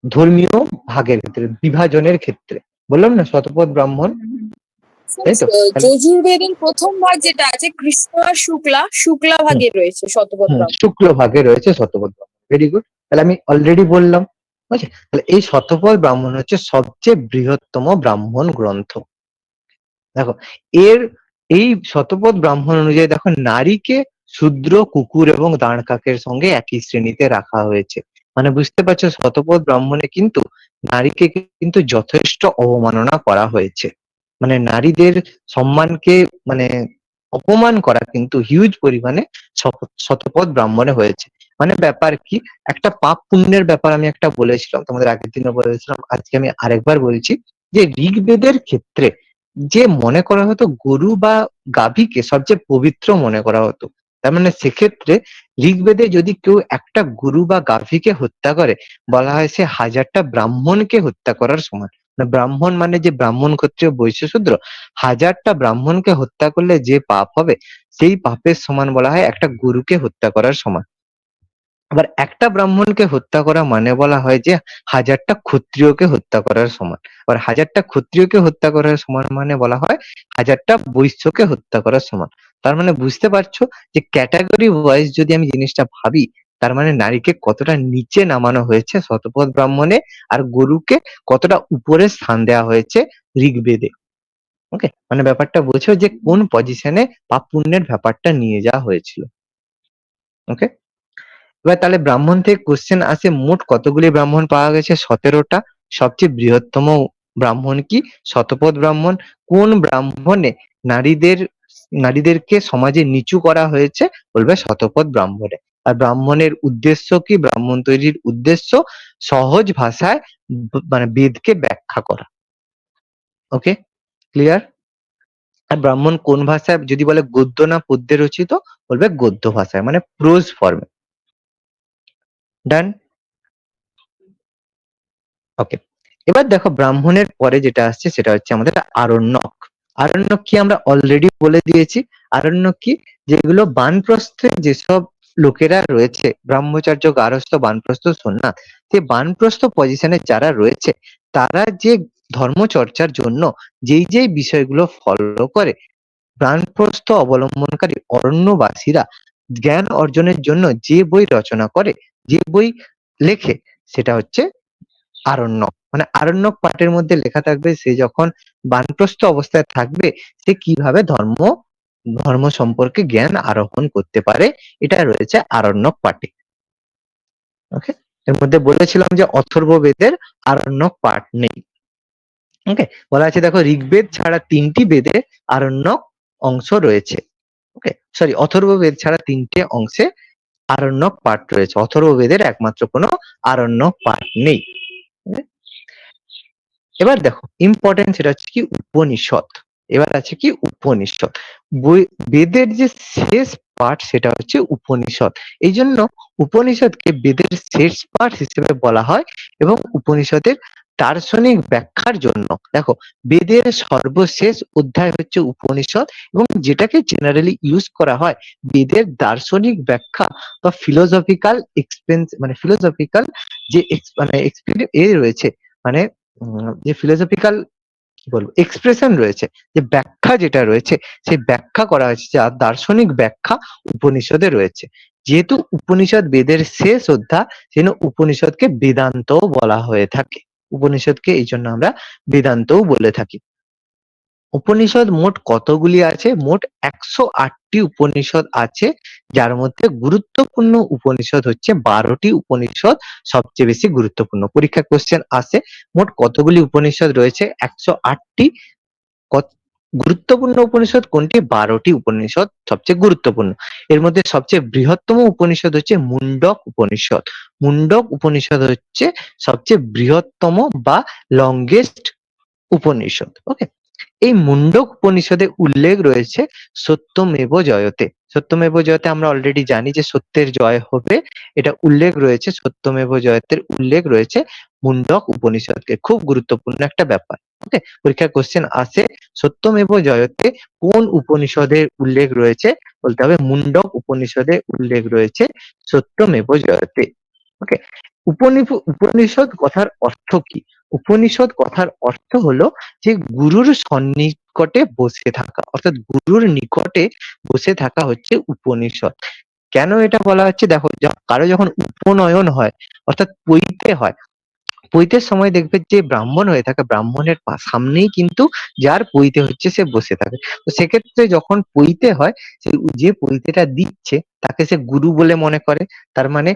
ধর্মীয় ভাগের ক্ষেত্রে, বিভাজনের ক্ষেত্রে বললাম না শতপথ ব্রাহ্মণ, তাই তো?
যজুর্বেদের প্রথম ভাগ যেটা আছে কৃষ্ণ আর শুক্লা
হুম,
ভাগে রয়েছে শতপথ
হুম,
ব্রাহ্মণ।
শুক্ল ভাগে রয়েছে শতপথ ব্রাহ্মণ। Very good. তাহলে আমি অলরেডি বললাম। বুঝলে? তাহলে এই শতপথ ব্রাহ্মণ হচ্ছে সবচেয়ে বৃহত্তম ব্রাহ্মণ গ্রন্থ। দেখো, এর এই শতপথ ব্রাহ্মণ অনুযায়ী দেখো নারীকে শূদ্র, কুকুর এবং দাঁড় কাকের সঙ্গে একই শ্রেণীতে রাখা হয়েছে। মানে বুঝতে পারছো, শতপথ ব্রাহ্মণে কিন্তু নারীকে কিন্তু যথেষ্ট অবমাননা করা হয়েছে। মানে নারীদের সম্মানকে মানে অপমান করা কিন্তু হিউজ পরিমাণে শতপথ ব্রাহ্মণে হয়েছে। মানে ব্যাপার কি, একটা পাপ পুণ্যের ব্যাপার আমি একটা বলেছিলাম তোমাদের, আগের দিনও বলেছিলাম, আজকে আমি আরেকবার বলছি, যে ঋগ্বেদের ক্ষেত্রে যে মনে করা হতো গরু বা গাভীকে সবচেয়ে পবিত্র মনে করা হতো। তার মানে সেক্ষেত্রে ঋগ্বেদে যদি কেউ একটা গরু বা গাভীকে হত্যা করে, বলা হয় সে 1000টা ব্রাহ্মণকে হত্যা করার সমান। মানে ব্রাহ্মণ মানে যে ব্রাহ্মণ ক্ষত্রিয় বৈশ্য শূদ্র, 1000টা ব্রাহ্মণকে হত্যা করলে যে পাপ হবে, সেই পাপের সমান বলা হয় একটা গরুকে হত্যা করার সমান। আবার একটা ব্রাহ্মণকে হত্যা করা মানে বলা হয় যে 1000টা ক্ষত্রিয়কে হত্যা করার সমান। আবার 1000টা ক্ষত্রিয়কে হত্যা করার সমান মানে বলা হয় 1000টা বৈশ্যকে হত্যা করার সমান। তার মানে বুঝতে পারছো যে ক্যাটাগরি ওয়াইজ যদি আমি জিনিসটা ভাবি, তার মানে নারীকে কতটা নিচে নামানো হয়েছে শতপথ ব্রাহ্মণে, আর গরুকে কতটা উপরে স্থান দেওয়া হয়েছে ঋগ্বেদে। ওকে, মানে ব্যাপারটা বোঝো যে কোন পজিশনে পাপ পুণ্যের ব্যাপারটা নিয়ে যাওয়া হয়েছিল। ওকে, এবার তাহলে ব্রাহ্মণ থেকে কোশ্চেন আসে, মোট কতগুলি ব্রাহ্মণ পাওয়া গেছে? 17টা। সবচেয়ে বৃহত্তম ব্রাহ্মণ কি? শতপথ ব্রাহ্মণ। কোন ব্রাহ্মণে নারীদেরকে সমাজে নিচু করা হয়েছে? বলবে শতপথ ব্রাহ্মণে। আর ব্রাহ্মণের উদ্দেশ্য কি? ব্রাহ্মণ তৈরির উদ্দেশ্য সহজ ভাষায় মানে বেদকে ব্যাখ্যা করা। ওকে, ক্লিয়ার? আর ব্রাহ্মণ কোন ভাষায়, যদি বলে গদ্য না পদ্যে রচিত, বলবে গদ্য ভাষায়, মানে প্রোজ ফর্মে। ডান? ওকে, এবার দেখো ব্রাহ্মণের পরে যেটা আসছে সেটা হচ্ছে আমাদের আরণ্যক। আরণ্যক কি আমরা অলরেডি বলে দিয়েছি। আরণ্যক কি? যেগুলো বানপ্রস্থে যেসব লোকেরা রয়েছে, ব্রহ্মচর্য, গারস্থ, বানপ্রস্থ, সন্ন্যাস, যে বানপ্রস্থ পজিশনে যারা রয়েছে, তারা যে ধর্মচর্চার জন্য যেই বিষয়গুলো ফলো করে, বানপ্রস্থ অবলম্বনকারী অরণ্যবাসীরা জ্ঞান অর্জনের জন্য যে বই রচনা করে, যে বই লেখে, সেটা হচ্ছে আরণ্যক। মানে আরণ্যক পাঠের মধ্যে লেখা থাকবে সে যখন বানপ্রস্থ অবস্থায় থাকবে সে কিভাবে ধর্ম সম্পর্কে জ্ঞান আরোহণ করতে পারে, এটা রয়েছে আরণ্যক পাঠে। ওকে, এর মধ্যে বলেছিলাম যে অথর্ববেদের আরণ্যক পাঠ নেই। ওকে, বলা আছে দেখো ঋগ্বেদ ছাড়া 3টি বেদে আরণ্যক অংশ রয়েছে। ওকে, সরি, অথর্ববেদ ছাড়া 3টে অংশে আরণ্যক পাঠ রয়েছে। অথর্ববেদের একমাত্র কোনো আরণ্যক পাঠ নেই। এবার দেখো ইম্পর্টেন্ট, সেটা হচ্ছে কি উপনিষদ। এবার আছে কি উপনিষদ। বেদের যে শেষ পাঠ সেটা হচ্ছে উপনিষদ। এই জন্য উপনিষদকে বেদের শেষ পাঠ হিসেবে বলা হয়। এবং উপনিষদের দার্শনিক ব্যাখ্যার জন্য দেখো বেদের সর্বশেষ অধ্যায় হচ্ছে উপনিষদ, এবং যেটাকে জেনারেলি ইউজ করা হয় বেদের দার্শনিক ব্যাখ্যা বা ফিলোসফিক্যাল মানে ফিলোসফিক্যাল যে রয়েছে, মানে যে ফিলোসফিক্যাল কি বলবো এক্সপ্রেশন রয়েছে, যে ব্যাখ্যা যেটা রয়েছে, সেই ব্যাখ্যা করা হয়েছে, যা দার্শনিক ব্যাখ্যা উপনিষদে রয়েছে। যেহেতু উপনিষদ বেদের শেষ অধ্যায়, সেজন্য উপনিষদকে বেদান্তও বলা হয়ে থাকে। উপনিষদকে এই জন্য আমরা বেদান্তও বলে থাকি। উপনিষদ মোট কতগুলি আছে? মোট 108টি উপনিষদ আছে, যার মধ্যে গুরুত্বপূর্ণ উপনিষদ হচ্ছে 12টি উপনিষদ সবচেয়ে বেশি গুরুত্বপূর্ণ। পরীক্ষা কোশ্চেন আসে মোট কতগুলি উপনিষদ রয়েছে? 108টি। গুরুত্বপূর্ণ উপনিষদ কোনটি? 12টি উপনিষদ সবচেয়ে গুরুত্বপূর্ণ। এর মধ্যে সবচেয়ে বৃহত্তম উপনিষদ হচ্ছে মুন্ডক উপনিষদ। মুন্ডক উপনিষদ হচ্ছে সবচেয়ে বৃহত্তম বা লংগেস্ট উপনিষদ। ওকে, এই মুন্ডক উপনিষদে উল্লেখ রয়েছে সত্যমেব জয়তে। সত্যমেব জয়তে আমরা অলরেডি জানি যে সত্যের জয় হবে, এটা উল্লেখ রয়েছে। সত্যমেব জয়তের উল্লেখ রয়েছে মুন্ডক উপনিষদকে, খুব গুরুত্বপূর্ণ একটা ব্যাপার। ওকে, পরীক্ষার কোশ্চেন আসে সত্যমেব জয়তে কোন উপনিষদের উল্লেখ রয়েছে? বলতে হবে মুন্ডক উপনিষদে উল্লেখ রয়েছে সত্যমেব জয়তে। ওকে, উপনিষদ কথার অর্থ কি? উপনিষদ কথার অর্থ হলো যে গুরুর সন্নিকটে বসে থাকা, অর্থাৎ গুরুর নিকটে বসে থাকা হচ্ছে উপনিষদ। কেন এটা বলা হচ্ছে? দেখো কারো যখন উপনয়ন হয়, অর্থাৎ পৈতে হয়, পৈতের সময় দেখবে যে ব্রাহ্মণ হয়ে থাকে, ব্রাহ্মণের সামনেই কিন্তু যার পৈতে হচ্ছে সে বসে থাকে। তো সেক্ষেত্রে যখন পৈতে হয়, যে পৈতেটা দিচ্ছে তাকে সে গুরু বলে মনে করে। তার মানে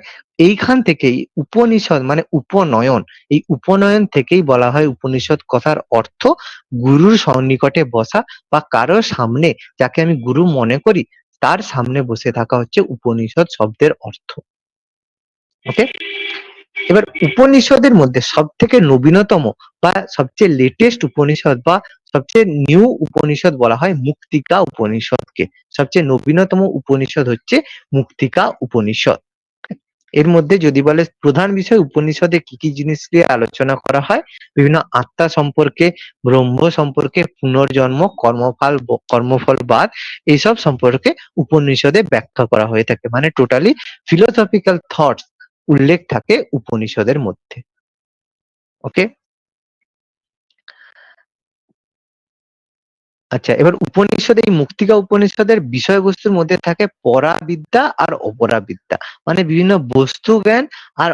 এইখান থেকেই উপনিষদ মানে উপনয়ন, এই উপনয়ন থেকেই বলা হয় উপনিষদ কথার অর্থ গুরুর সন্নিকটে বসা, বা কারোর সামনে যাকে আমি গুরু মনে করি তার সামনে বসে থাকা হচ্ছে উপনিষদ শব্দের অর্থ। ওকে, এবার উপনিষদের মধ্যে সবথেকে নবীনতম বা সবচেয়ে লেটেস্ট উপনিষদ বা সবচেয়ে নিউ উপনিষদ বলা হয় মুক্তিকা উপনিষদকে। সবচেয়ে নবীনতম উপনিষদ হচ্ছে মুক্তিকা উপনিষদ। এর মধ্যে যদি বলে প্রধান বিষয় উপনিষদে কি কি জিনিস নিয়ে আলোচনা করা হয়, বিভিন্ন আত্মা সম্পর্কে, ব্রহ্ম সম্পর্কে, পুনর্জন্ম, কর্মফলবাদ, এইসব সম্পর্কে উপনিষদে ব্যাখ্যা করা হয়ে থাকে। মানে টোটালি ফিলোসফিক্যাল থটস উল্লেখ থাকে উপনিষদের মধ্যে। ওকে, আচ্ছা, এবার উপনিষদ, এই মুক্তিকা উপনিষদের বিষয়বস্তুর মধ্যে থাকে পরাবিদ্যা আর অপরাবিদ্যা, মানে বিভিন্ন বস্তু জ্ঞান আর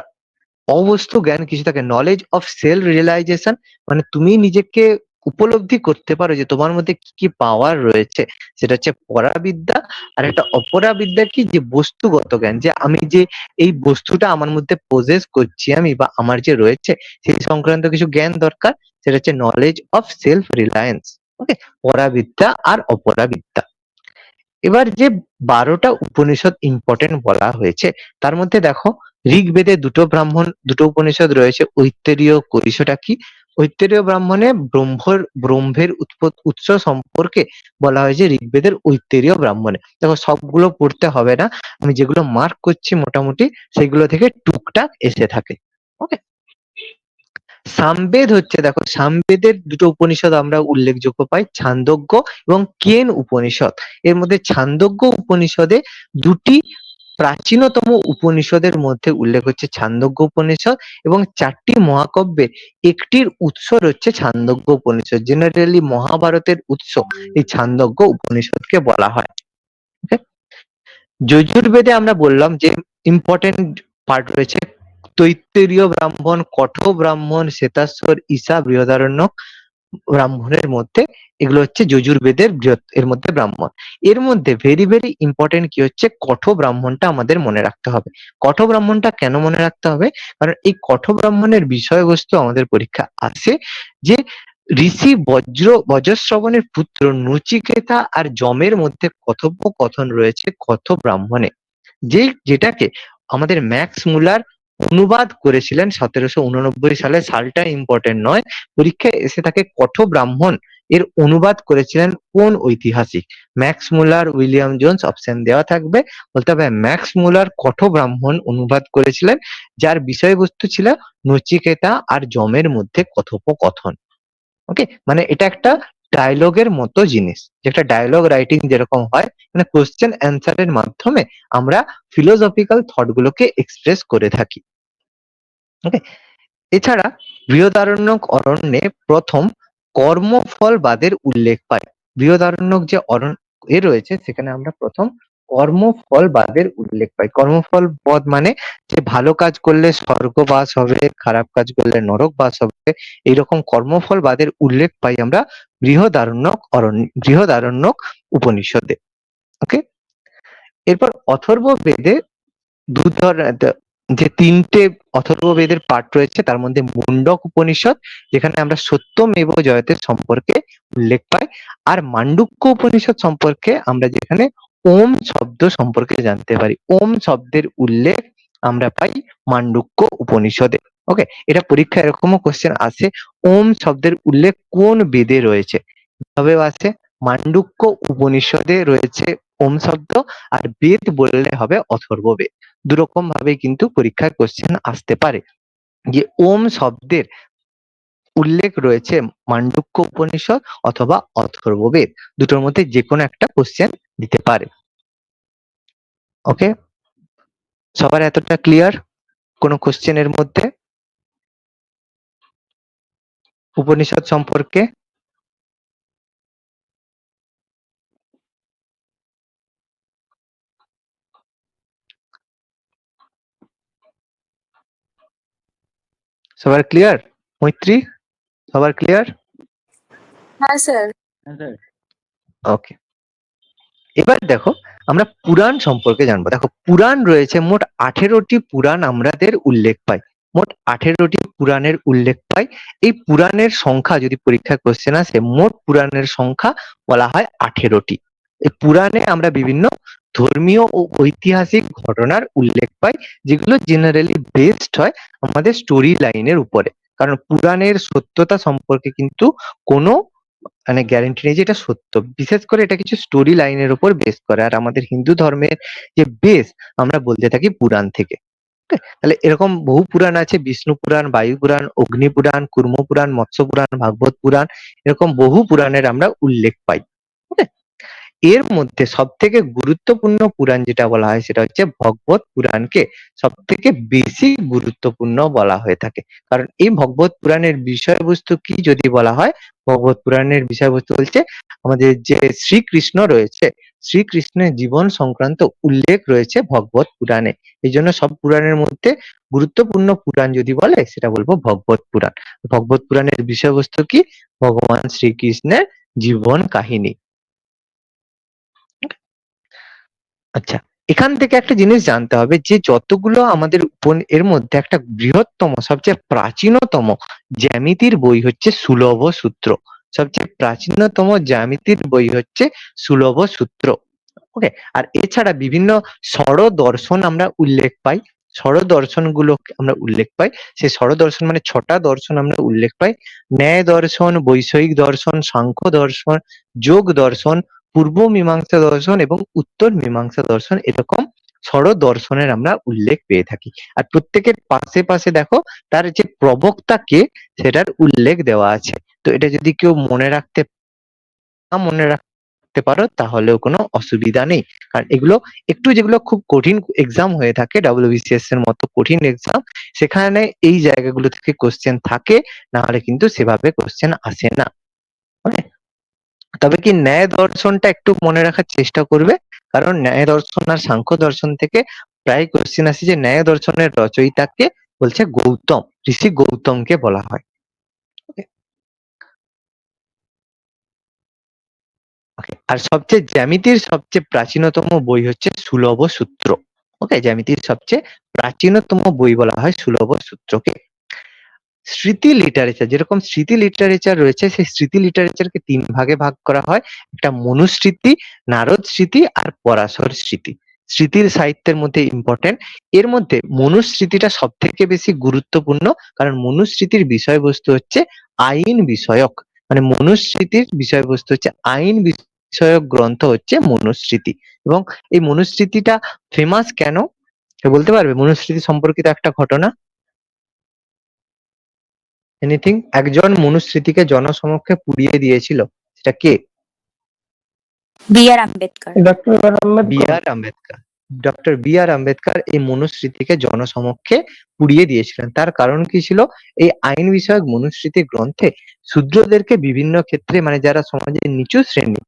অবস্তু জ্ঞান কিছু থাকে। নলেজ অফ সেলফ রিয়েলাইজেশন, মানে তুমি নিজেকে উপলব্ধি করতে পারো যে তোমার মধ্যে কি কি পাওয়ার রয়েছে, সেটা হচ্ছে পরাবিদ্যা। আর একটা অপরাবিদ্যা কি, যে বস্তুগত জ্ঞান, যে আমি যে এই বস্তুটা আমার মধ্যে পজেস করছি আমি, বা আমার যে রয়েছে সেই সংক্রান্ত কিছু জ্ঞান দরকার, সেটা হচ্ছে নলেজ অফ সেলফ রিলায়েন্স। ওকে, পরাবিদ্যা আর অপরাবিদ্যা। এবার যে 12টা উপনিষদ ইম্পর্টেন্ট বলা হয়েছে, তার মধ্যে দেখো ঋগ্বেদে দুটো উপনিষদ রয়েছে, ঐত্তেরীয় কৈশটা কি। ঐত্তেরীয় ব্রাহ্মণে ব্রহ্মের উৎস সম্পর্কে বলা হয়েছে ঋগ্বেদের ঐত্তেরীয় ব্রাহ্মণে। দেখো সবগুলো পড়তে হবে না, আমি যেগুলো মার্ক করছি মোটামুটি সেগুলো থেকে টুকটাক এসে থাকে। ওকে, সামবেদ হচ্ছে, দেখো সামবেদের দুটো উপনিষদ আমরা উল্লেখযোগ্য পাই, ছান্দোগ্য এবং কেন উপনিষদ। এর মধ্যে ছান্দোগ্য উপনিষদে দুটি প্রাচীনতম উপনিষদের মধ্যে উল্লেখ হচ্ছে ছান্দোগ্য উপনিষদ, এবং 4টি মহাকাব্যের একটির উৎস হচ্ছে ছান্দোগ্য উপনিষদ। জেনারেলি মহাভারতের উৎস এই ছান্দোগ্য উপনিষদকে বলা হয়। Okay? যজুর্বেদে আমরা বললাম যে ইম্পর্টেন্ট পার্ট রয়েছে তৈত্তেরীয় ব্রাহ্মণ, কঠ ব্রাহ্মণ, শ্বেতাশ্বর, ঈশা, বৃহদারণ্যক ব্রাহ্মণের মধ্যে। এগুলো হচ্ছে যজুর্বেদের এর মধ্যে ব্রাহ্মণ। এর মধ্যে ভেরি ভেরি ইম্পর্টেন্ট কি হচ্ছে, কঠ ব্রাহ্মণটা আমাদের মনে রাখতে হবে। কঠ ব্রাহ্মণটা কেন মনে রাখতে হবে, কারণ এই কঠ ব্রাহ্মণের বিষয়বস্তু আমাদের পরীক্ষা আসে, যে ঋষি বজ্রশ্রবণের পুত্র নচিকেতা আর যমের মধ্যে কথোপকথন রয়েছে কঠ ব্রাহ্মণে, যেটাকে আমাদের ম্যাক্স মুলার অনুবাদ করেছিলেন 1789 সালে। সালটা ইম্পর্টেন্ট নয়, পরীক্ষায় এসে থাকে কঠ ব্রাহ্মণ এর অনুবাদ করেছিলেন কোন ঐতিহাসিক। ম্যাক্স মুলার, উইলিয়াম জোন্স, অপশন দেওয়া থাকবে। বলতে হবে ম্যাক্স মুলার কঠ ব্রাহ্মণ অনুবাদ করেছিলেন, যার বিষয়বস্তু ছিল নচিকেতা আর যমের মধ্যে কথোপকথন। ওকে, মানে এটা একটা ডায়লগের মতো জিনিস, যেটা ডায়লগ রাইটিং যেরকম হয়, মানে কোশ্চেন অ্যান্সারের মাধ্যমে আমরা ফিলোসফিক্যাল থট গুলোকে এক্সপ্রেস করে থাকি। ওকে, এছাড়া বৃহদারণ্যক অরণ্যে প্রথম কর্মফলবাদের উল্লেখ পাই। বৃহদারণ্যক যে অরণ্য রয়েছে সেখানে আমরা প্রথম কর্মফলবাদের উল্লেখ পাই। কর্মফলবাদ মানে যে ভালো কাজ করলে স্বর্গবাস হবে, খারাপ কাজ করলে নরকবাস হবে, এইরকম কর্মফলবাদের উল্লেখ পাই আমরা বৃহদারণ্যক উপনিষদে। ওকে, এরপর অথর্ব বেদে যে 3টে অথর্ববেদের পাঠ রয়েছে, তার মধ্যে মুন্ডক উপনিষদ, যেখানে আমরা সত্যমেব জয়তে সম্পর্কে উল্লেখ পাই। আর মান্ডুক্য উপনিষদ সম্পর্কে আমরা যেখানে ওম শব্দ সম্পর্কে জানতে পারি। ওম শব্দের উল্লেখ আমরা পাই মান্ডুক্য উপনিষদে। ওকে, এটা পরীক্ষা এরকমও কোশ্চেন আসে, ওম শব্দের উল্লেখ কোন বেদে রয়েছে? ভাবে আছে, মান্ডুক্য উপনিষদে রয়েছে ওম শব্দ, আর বেদ বললে হবে অথর্ববেদ। দুরকম ভাবে কিন্তু পরীক্ষায় কোশ্চেন আসতে পারে, যে ওম শব্দের উল্লেখ রয়েছে মান্ডুক্য উপনিষদ অথবা অথর্ববেদ, দুটোর মধ্যে যে কোনো একটা কোশ্চেন দিতে পারে। ওকে, সবার এতটা ক্লিয়ার কোনো কোশ্চেনের মধ্যে উপনিষদ সম্পর্কে? সবার ক্লিয়ার? মৈত্রী, সবার ক্লিয়ার?
হ্যাঁ স্যার।
ওকে, এবার দেখো আমরা পুরাণ সম্পর্কে জানবো। দেখো পুরাণ রয়েছে মোট 18টি পুরাণ আমাদের উল্লেখ পাই, মোট 18টি পুরাণের উল্লেখ পাই। এই পুরাণের সংখ্যা যদি পরীক্ষায় কোশ্চেন আসে, মোট পুরাণের সংখ্যা বলা হয় 18টি। এই পুরাণে আমরা বিভিন্ন ধর্মীয় ও ঐতিহাসিক ঘটনার উল্লেখ পাই, যেগুলো জেনারেলি বেসড হয় আমাদের স্টোরি লাইনের উপরে। কারণ পুরাণের সত্যতা সম্পর্কে কিন্তু কোনো মানে গ্যারান্টি নেই যে এটা সত্য, বিশেষ করে এটা কিছু স্টোরি লাইনের উপর বেস করে। আর আমাদের হিন্দু ধর্মের যে বেস আমরা বলতে থাকি পুরাণ থেকে। Okay? তাহলে এরকম বহু পুরাণ আছে, বিষ্ণু পুরাণ, বায়ু পুরাণ, অগ্নি পুরাণ, কুর্ম পুরাণ, মৎস্য পুরাণ, ভাগবত পুরাণ, এরকম বহু পুরাণের আমরা উল্লেখ পাই। Okay? এর মধ্যে সবথেকে গুরুত্বপূর্ণ পুরাণ যেটা বলা হয় সেটা হচ্ছে ভগবত পুরাণকে সবথেকে বেশি গুরুত্বপূর্ণ বলা হয়ে থাকে। কারণ এই ভগবত পুরাণের বিষয়বস্তু কি যদি বলা হয়, ভগবত পুরাণের বিষয়বস্তু বলছে আমাদের যে শ্রীকৃষ্ণ রয়েছে, শ্রীকৃষ্ণের জীবন সংক্রান্ত উল্লেখ রয়েছে ভগবত পুরাণে। এই জন্য সব পুরাণের মধ্যে গুরুত্বপূর্ণ পুরাণ যদি বলে সেটা বলবো ভগবত পুরাণ। ভগবত পুরাণের বিষয়বস্তু কি? ভগবান শ্রীকৃষ্ণের জীবন কাহিনী। আচ্ছা, এখান থেকে একটা জিনিস জানতে হবে যে যতগুলো আমাদের এর মধ্যে একটা বৃহত্তম সবচেয়ে প্রাচীনতম জ্যামিতির বই হচ্ছে সুলভ সূত্র। সবচেয়ে প্রাচীনতম জ্যামিতির বই হচ্ছে সুলভ সূত্র। ওকে, আর এছাড়া বিভিন্ন ষড় দর্শন আমরা উল্লেখ পাই। ষড় দর্শন গুলো আমরা উল্লেখ পাই, সেই ষড় দর্শন মানে 6টা দর্শন আমরা উল্লেখ পাই। ন্যায় দর্শন, বৈষয়িক দর্শন, সাংখ্য দর্শন, যোগ দর্শন, পূর্ব মীমাংসা দর্শন এবং উত্তর মীমাংসা দর্শন, এরকম ষড় দর্শনের আমরা উল্লেখ পেয়ে থাকি। আর প্রত্যেকের পাশে পাশে দেখো তার যে প্রবক্তা কে সেটার উল্লেখ দেওয়া আছে। তো এটা যদি কেউ মনে রাখতে পারো তাহলেও কোনো অসুবিধা নেই। কারণ এগুলো একটু যেগুলো খুব কঠিন এক্সাম হয়ে থাকে, WBCS এর মতো কঠিন এক্সাম, সেখানে এই জায়গাগুলো থেকে কোশ্চেন থাকে, না হলে কিন্তু সেভাবে কোশ্চেন আসে না। ওকে, তবে কি ন্যায় দর্শনটা একটু মনে রাখার চেষ্টা করবে, কারণ ন্যায় দর্শন আর সাংখ্য দর্শন থেকে প্রায় কোশ্চেন আসে যে ন্যায় দর্শনের রচয়িতাকে বলছে গৌতম, ঋষি গৌতমকে বলা হয়। ওকে, আর সবচেয়ে জ্যামিতির সবচেয়ে প্রাচীনতম বই হচ্ছে সুলভ সূত্র। ওকে, জ্যামিতির সবচেয়ে প্রাচীনতম বই বলা হয় সুলভ সূত্রকে। স্মৃতি লিটারেচার, যেরকম স্মৃতি লিটারেচার রয়েছে, সেই স্মৃতি লিটারেচারকে 3 ভাগে ভাগ করা হয়। একটা মনুস্মৃতি, নারদ স্মৃতি আর পরাশর স্মৃতি। স্মৃতির সাহিত্যের মধ্যে ইম্পর্টেন্ট। এর মধ্যে মনুস্মৃতিটা সব থেকে বেশি গুরুত্বপূর্ণ, কারণ মনুস্মৃতির বিষয়বস্তু হচ্ছে আইন বিষয়ক। মানে মনুস্মৃতির বিষয়বস্তু হচ্ছে আইন বিষয়ক গ্রন্থ হচ্ছে মনুস্মৃতি। এবং এই মনুস্মৃতিটা ফেমাস কেন কেউ বলতে পারবে? মনুস্মৃতি সম্পর্কিত একটা ঘটনা, এনিথিং? একজন মনুস্মৃতিকে জনসমক্ষে পুড়িয়ে দিয়েছিল, সেটা কে?
বি.আর. আম্বেদকর।
বি আর আম্বেদকর। ডক্টর বি আর আম্বেদকর এই মনুস্মৃতিকে জনসমক্ষে পুড়িয়ে দিয়েছিলেন। তার কারণ কি ছিল? এই আইন বিষয়ক মনুস্মৃতি গ্রন্থে শূদ্রদেরকে বিভিন্ন ক্ষেত্রে, মানে যারা সমাজের নিচু শ্রেণী,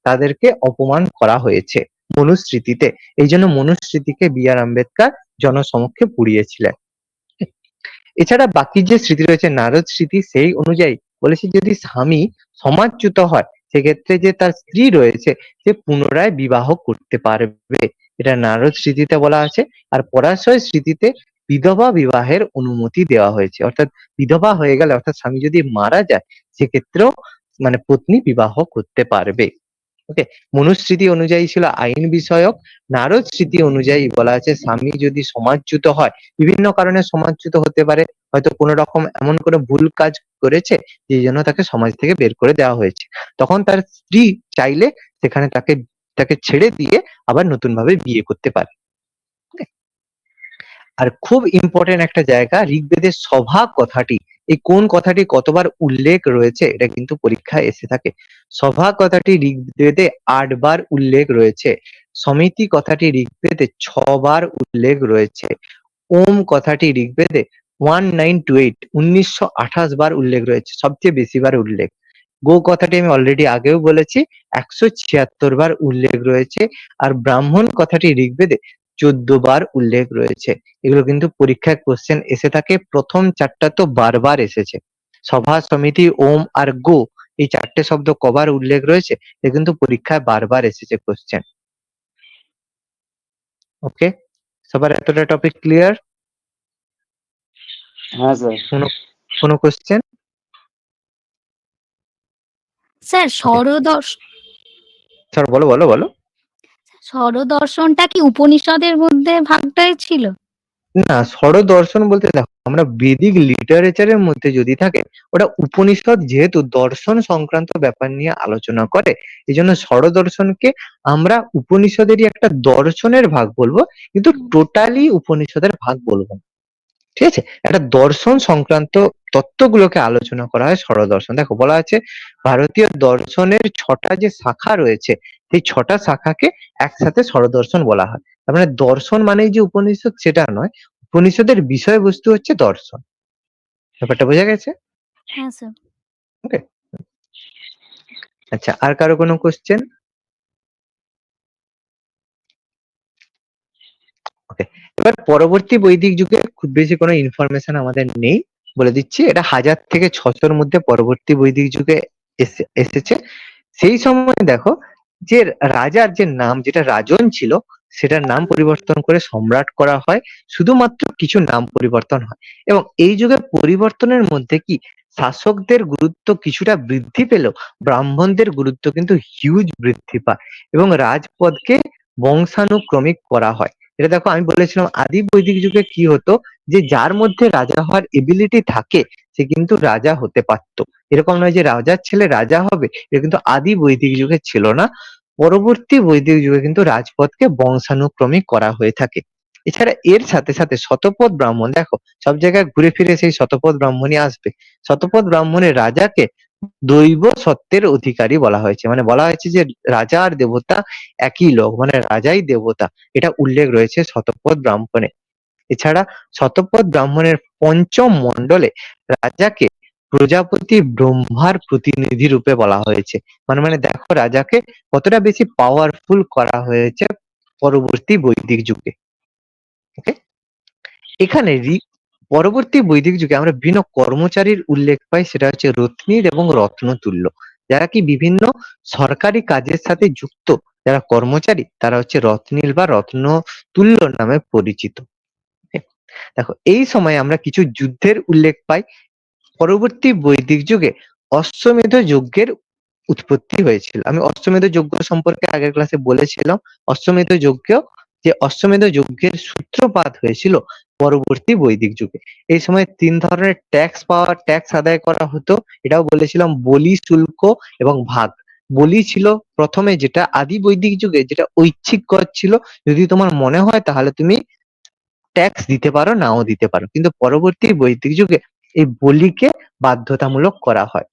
তাদেরকে অপমান করা হয়েছে মনুস্মৃতিতে। এই জন্য মনুস্মৃতিকে বি আর আম্বেদকর জনসমক্ষে পুড়িয়েছিলেন। এছাড়া বাকি যে স্মৃতি রয়েছে নারদ স্মৃতি, সেই অনুযায়ী বলেছে যদি স্বামী সমাজচ্যুত হয় সেক্ষেত্রে যে তার স্ত্রী রয়েছে সে পুনরায় বিবাহ করতে পারবে, এটা নারদ স্মৃতিতে বলা আছে। আর পরাশর স্মৃতিতে বিধবা বিবাহের অনুমতি দেওয়া হয়েছে, অর্থাৎ বিধবা হয়ে গেলে, অর্থাৎ স্বামী যদি মারা যায় সেক্ষেত্রেও মানে পত্নী বিবাহ করতে পারবে। ওকে, মনুস্মৃতি অনুযায়ী ছিল আইন বিষয়ক। নারদ স্মৃতি অনুযায়ী বলা আছে স্বামী যদি সমাজচ্যুত হয়, বিভিন্ন কারণে সমাজচ্যুত হতে পারে, হয়তো কোনো রকম এমন কোনো ভুল কাজ করেছে যে জন্য তাকে সমাজ থেকে বের করে দেওয়া হয়েছে, তখন তার স্ত্রী চাইলে সেখানে তাকে তাকে ছেড়ে দিয়ে আবার নতুন ভাবে বিয়ে করতে পারে। Okay? আর খুব ইম্পর্টেন্ট একটা জায়গা, ঋগ্বেদের সভা কথাটি, এই কোন কথাটি কতবার উল্লেখ রয়েছে এটা কিন্তু পরীক্ষায় এসে থাকে। সভা কথাটি ঋগ্বেদে 8 বার উল্লেখ রয়েছে। সমিতি কথাটি ঋগ্বেদে 6 বার উল্লেখ রয়েছে। ওম কথাটি ঋগ্বেদে 1928 বার উল্লেখ রয়েছে, সবচেয়ে বেশি বার উল্লেখ। গো কথাটি আমি অলরেডি আগেও বলেছি, 176 বার উল্লেখ রয়েছে। আর ব্রাহ্মণ কথাটি ঋগ্বেদে 14 বার উল্লেখ রয়েছে। এগুলো কিন্তু পরীক্ষায় কোশ্চেন এসে থাকে। প্রথম 4টা তো বারবার এসেছে। সভা, সমিতি, ওম আর গো, এই 4টে শব্দ কবার উল্লেখ রয়েছে এ কিন্তু পরীক্ষায় বারবার এসেছে কোশ্চেন। ওকে, সবার এতটা টপিক ক্লিয়ার?
হ্যাঁ স্যার।
কোনো কোনো কোশ্চেন?
স্যার
স্যার বলো বলো বলো।
স্বরদর্শনটা কি উপনিষদের মধ্যে ভাগটাই ছিল?
না, ষড় দর্শন বলতে দেখো আমরা বেদিক লিটারেচারের মধ্যে যদি থাকে, ওটা উপনিষদ যেহেতু দর্শন সংক্রান্ত ব্যাপার নিয়ে আলোচনা করে, এই জন্য ষড় দর্শনকে আমরা উপনিষদেরই একটা দর্শনের ভাগ বলবো, কিন্তু টোটালি উপনিষদের ভাগ বলবো না। ঠিক আছে, একটা দর্শন সংক্রান্ত তত্ত্বগুলোকে আলোচনা করা হয় ষড় দর্শন। দেখো বলা আছে ভারতীয় দর্শনের 6টা যে শাখা রয়েছে এই 6টা শাখাকে একসাথে ষড়দর্শন বলা হয়। তার মানে দর্শন মানেই যে উপনিষদ সেটা নয়, উপনিষদের বিষয়বস্তু হচ্ছে দর্শন। ব্যাপারটা বোঝা গেছে?
হ্যাঁ স্যার।
ওকে। আচ্ছা, আর কারো কোনো কোশ্চেন? ওকে। এবার পরবর্তী বৈদিক যুগে খুব বেশি কোনো ইনফরমেশন আমাদের নেই, বলে দিচ্ছি। এটা 1000 থেকে 600 মধ্যে পরবর্তী বৈদিক যুগে এসেছে। সেই সময় দেখো যে রাজার যে নাম, যেটা রাজন ছিল, সেটার নাম পরিবর্তন করে সম্রাট করা হয়। শুধুমাত্র কিছু নাম পরিবর্তন হয় এবং এই যুগে পরিবর্তনের মধ্যে কি শাসকদের গুরুত্ব কিছুটা বৃদ্ধি পেলেও ব্রাহ্মণদের গুরুত্ব কিন্তু হিউজ বৃদ্ধি পায় এবং রাজপদকে বংশানুক্রমিক করা হয়। এটা দেখো, আমি বলেছিলাম আদি বৈদিক যুগে কি হতো, যে যার মধ্যে রাজা হওয়ার এবিলিটি থাকে সে কিন্তু রাজা হতে পারতো। এরকম নয় যে রাজার ছেলে রাজা হবে, এটা কিন্তু আদি বৈদিক যুগে ছিল না। পরবর্তী বৈদিক যুগে কিন্তু রাজপদকে বংশানুক্রমিক করা হয়ে থাকে। এছাড়া এর সাথে সাথে শতপথ ব্রাহ্মণ, দেখো সব জায়গায় ঘুরে ফিরে সেই শতপথ ব্রাহ্মণই আসবে। শতপথ ব্রাহ্মণের রাজাকে দৈব সত্ত্বের অধিকারী বলা হয়েছে, মানে বলা হয়েছে যে রাজা আর দেবতা একই লোক, মানে রাজাই দেবতা, এটা উল্লেখ রয়েছে শতপথ ব্রাহ্মণে। এছাড়া শতপথ ব্রাহ্মণের পঞ্চম মণ্ডলে রাজাকে প্রজাপতি ব্রহ্মার প্রতিনিধি রূপে বলা হয়েছে। মানে দেখো রাজাকে কতটা বেশি পাওয়ারফুল করা হয়েছে পরবর্তী বৈদিক যুগে। ওকে। এখানে পরবর্তী বৈদিক যুগে আমরা বিভিন্ন কর্মচারীর উল্লেখ পাই, সেটা হচ্ছে রত্নীর এবং রত্নতুল্য, যারা কি বিভিন্ন সরকারি কাজের সাথে যুক্ত যারা কর্মচারী, তারা হচ্ছে রত্নীল বা রত্নতুল্য নামে পরিচিত। দেখো এই সময় আমরা কিছু যুদ্ধের উল্লেখ পাই। পরবর্তী বৈদিক যুগে অশ্বমেধ যজ্ঞের উৎপত্তি হয়েছিল। আমি অশ্বমেধ যজ্ঞ সম্পর্কে আগের ক্লাসে বলেছিলাম। অশ্বমেধ যজ্ঞ, যে অশ্বমেধ যজ্ঞের সূত্রপাত হয়েছিল পরবর্তী বৈদিক যুগে। এই সময় 3 ধরনের ট্যাক্স আদায় করা হতো। এটাও বলেছিলাম, বলি, শুল্ক এবং ভাগ। বলি ছিল প্রথমে, যেটা আদি বৈদিক যুগে যেটা ঐচ্ছিক কর ছিল, যদি তোমার মনে হয় তাহলে তুমি ট্যাক্স দিতে পারো, নাও দিতে পারো, কিন্তু পরবর্তী বৈদিক যুগে এই বলিকে বাধ্যতামূলক করা হয়।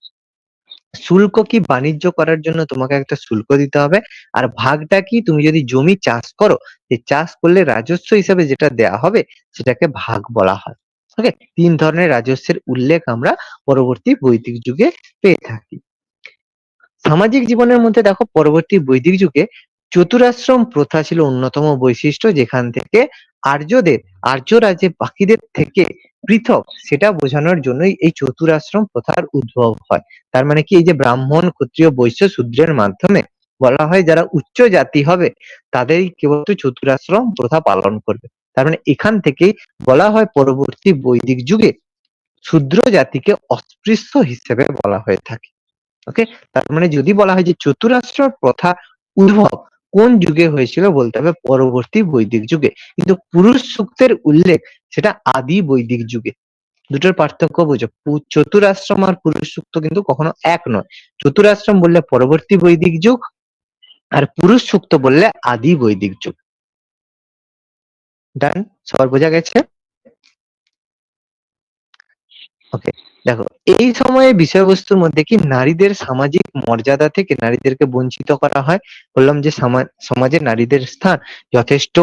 শুল্ক কি, বাণিজ্য করার জন্য তোমাকে একটা শুল্ক দিতে হবে। আর ভাগটা কি, তুমি যদি জমি চাষ করো, এই চাষ করলে রাজস্ব হিসাবে যেটা দেয়া হবে সেটাকে ভাগ বলা হয়। ওকে। 3 ধরনের রাজস্বের উল্লেখ আমরা পরবর্তী বৈদিক যুগে পেয়ে থাকি। সামাজিক জীবনের মধ্যে দেখো পরবর্তী বৈদিক যুগে চতুরাশ্রম প্রথা ছিল অন্যতম বৈশিষ্ট্য, যেখান থেকে আর্যরা যে বাকিদের থেকে পৃথক সেটা বোঝানোর জন্যই এই চতুরাশ্রম প্রথার উদ্ভব হয়। তার মানে কি, এই যে ব্রাহ্মণ, ক্ষত্রিয়, বৈশ্য, শূদ্রের মাধ্যমে বলা হয় যারা উচ্চ জাতি হবে তাদেরই কেবল চতুরাশ্রম প্রথা পালন করবে। তার মানে এখান থেকেই বলা হয় পরবর্তী বৈদিক যুগে শূদ্র জাতিকে অস্পৃশ্য হিসেবে বলা হয়ে থাকে। ওকে। তার মানে যদি বলা হয় যে চতুরাশ্র প্রথা উদ্ভব কোন যুগে হয়েছিল, বলতে হবে পরবর্তী বৈদিক যুগে। কিন্তু পুরুষ সূক্তের উল্লেখ সেটা আদি বৈদিক যুগে। দুটোর পার্থক্য বোঝো, চতুরাশ্রম আর পুরুষ সূক্ত কিন্তু কখনো এক নয়। চতুরাশ্রম বললে পরবর্তী বৈদিক যুগ, আর পুরুষ সূক্ত বললে আদি বৈদিক যুগ। ডান? সবার বোঝা গেছে? ওকে। দেখো এই সময়ে বিষয়বস্তুর মধ্যে কি নারীদের সামাজিক মর্যাদা থেকে নারীদেরকে বঞ্চিত করা হয়। বললাম যে সমাজে নারীদের স্থান যথেষ্ট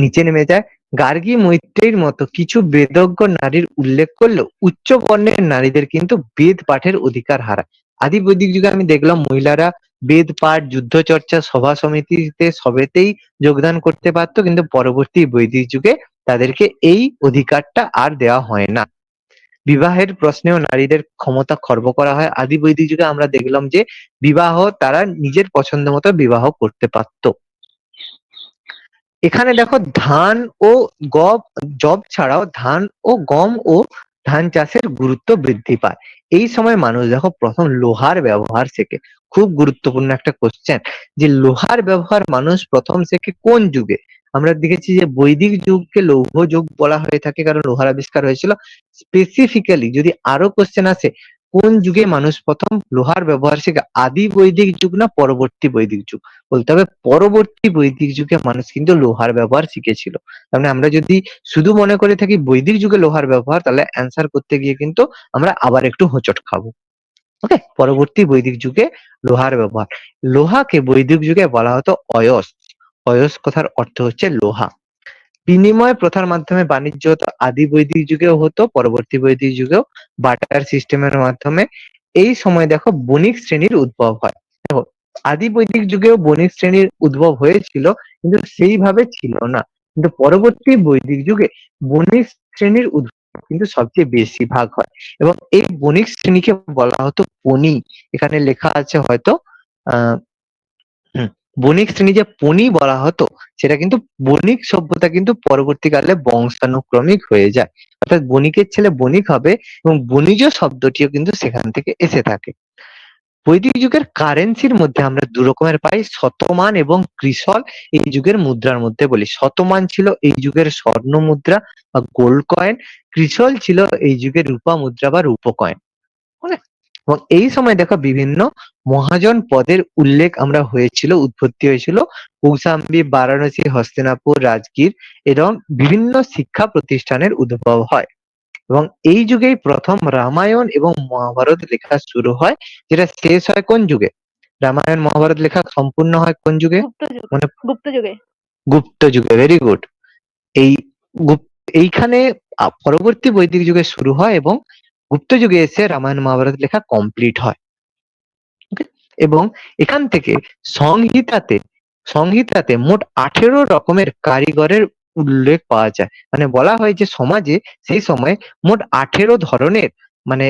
নিচে নেমে যায়। গার্গী, মৈত্রেয়ীর মতো কিছু বেদজ্ঞ নারীর উল্লেখ করলেও উচ্চ বর্ণের নারীদের কিন্তু বেদ পাঠের অধিকার হারায়। আদি বৈদিক যুগে আমি দেখলাম মহিলারা বেদ পাঠ, যুদ্ধ চর্চা, সভা সমিতিতে সবেতেই যোগদান করতে পারতো, কিন্তু পরবর্তী বৈদিক যুগে তাদেরকে এই অধিকারটা আর দেওয়া হয় না। বিবাহের প্রশ্নেও নারীদের ক্ষমতা খর্ব করা হয়। আদি বৈদিক যুগে আমরা দেখলাম যে বিবাহ তারা নিজের পছন্দ মতো বিবাহ করতে পারত। এখানে দেখো ধান ও জব ছাড়াও ধান ও গম ও ধান চাষের গুরুত্ব বৃদ্ধি পায়। এই সময় মানুষ দেখো প্রথম লোহার ব্যবহার শেখে। খুব গুরুত্বপূর্ণ একটা কোশ্চেন, যে লোহার ব্যবহার মানুষ প্রথম শেখে কোন যুগে? আমরা দেখেছি যে বৈদিক যুগকে লৌহ যুগ বলা হয়ে থাকে, কারণ লোহার আবিষ্কার হয়েছিল। স্পেসিফিক্যালি যদি আরো কোশ্চেন আসে, কোন যুগে মানুষ প্রথম লোহার ব্যবহার শেখে, আদি বৈদিক যুগ না পরবর্তী বৈদিক যুগ? বলতে হবে পরবর্তী বৈদিক যুগে মানুষ কিন্তু লোহার ব্যবহার শিখেছিল। তার মানে আমরা যদি শুধু মনে করে থাকি বৈদিক যুগে লোহার ব্যবহার, তাহলে অ্যান্সার করতে গিয়ে কিন্তু আমরা আবার একটু হোঁচট খাবো। ওকে, পরবর্তী বৈদিক যুগে লোহার ব্যবহার। লোহাকে বৈদিক যুগে বলা হতো অয়স। অয়স কথার অর্থ হচ্ছে লোহা। বিনিময় প্রথার মাধ্যমে বাণিজ্য হতো, আদি বৈদিক যুগেও হতো, পরবর্তী বৈদিক যুগেও বার্টার সিস্টেমের মাধ্যমে। এই সময় দেখো বণিক শ্রেণীর উদ্ভব হয়। দেখো, আদি বৈদিক যুগেও বণিক শ্রেণীর উদ্ভব হয়েছিল, কিন্তু সেইভাবে ছিল না। কিন্তু পরবর্তী বৈদিক যুগে বণিক শ্রেণীর উদ্ভব কিন্তু সবচেয়ে বেশি ভাগ হয়, এবং এই বণিক শ্রেণীকে বলা হতো পণি। এখানে লেখা আছে হয়তো আহ হুম, বণিক শ্রেণী যে পণি বলা হতো, সেটা কিন্তু বণিক সভ্যতা কিন্তু পরবর্তীকালে বংশানুক্রমিক হয়ে যায়। অর্থাৎ বণিকের ছেলে বণিক হবে, এবং বণিজ শব্দটিও কিন্তু সেখান থেকে এসে থাকে। বৈদিক যুগের কারেন্সির মধ্যে আমরা দু রকমের পাই, শতমান এবং ক্রিসল। এই যুগের মুদ্রার মধ্যে বলি, শতমান ছিল এই যুগের স্বর্ণ মুদ্রা বা গোল্ড কয়েন, ক্রিসল ছিল এই যুগের রূপা মুদ্রা বা রূপ কয়েন। মানে, এবং এই সময় দেখো বিভিন্ন মহাজন পদের উল্লেখ আমরা হয়েছিল, উৎপত্তি হয়েছিল কৌশাম্বী, বারাণসী, হস্তিনাপুর, রাজগীর, এবং বিভিন্ন শিক্ষা প্রতিষ্ঠানের উদ্ভব হয়। এবং এই যুগেই প্রথম রামায়ণ এবং মহাভারত লেখা শুরু হয়, যেটা শেষ হয় কোন যুগে? রামায়ণ মহাভারত লেখা সম্পূর্ণ হয় কোন যুগে? মানে
গুপ্ত যুগে।
গুপ্ত যুগে। Very good. এই এইখানে পরবর্তী বৈদিক যুগে শুরু হয়, এবং গুপ্ত যুগে এসে রামায়ণ মহাভারত লেখা কমপ্লিট হয়। Okay? এবং এখান থেকে সংহিতাতে সংহিতাতে মোট 18 রকমের কারিগরের উল্লেখ পাওয়া যায়। মানে বলা হয় যে সমাজে সেই সময় মোট 18 ধরনের মানে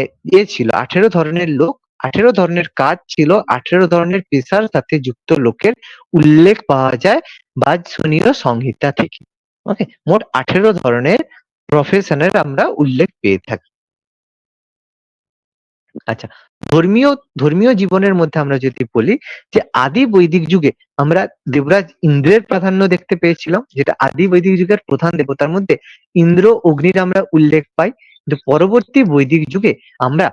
ছিল, 18 ধরনের লোক, 18 ধরনের কাজ ছিল, 18 ধরনের পেশার সাথে যুক্ত লোকের উল্লেখ পাওয়া যায় বাজসনীয় সংহিতা থেকে। ওকে, মোট 18 ধরনের প্রফেশনের আমরা উল্লেখ পেয়ে থাকি। আচ্ছা, ধর্মীয় ধর্মীয় জীবনের মধ্যে আমরা যদি বলি যে আদি বৈদিক যুগে আমরা দেবরাজ ইন্দ্রের প্রাধান্য দেখতে পেয়েছিলাম, যেটা আদি বৈদিক যুগের প্রধান দেবতার মধ্যে ইন্দ্র, অগ্নির আমরা উল্লেখ পাই। কিন্তু পরবর্তী বৈদিক যুগে আমরা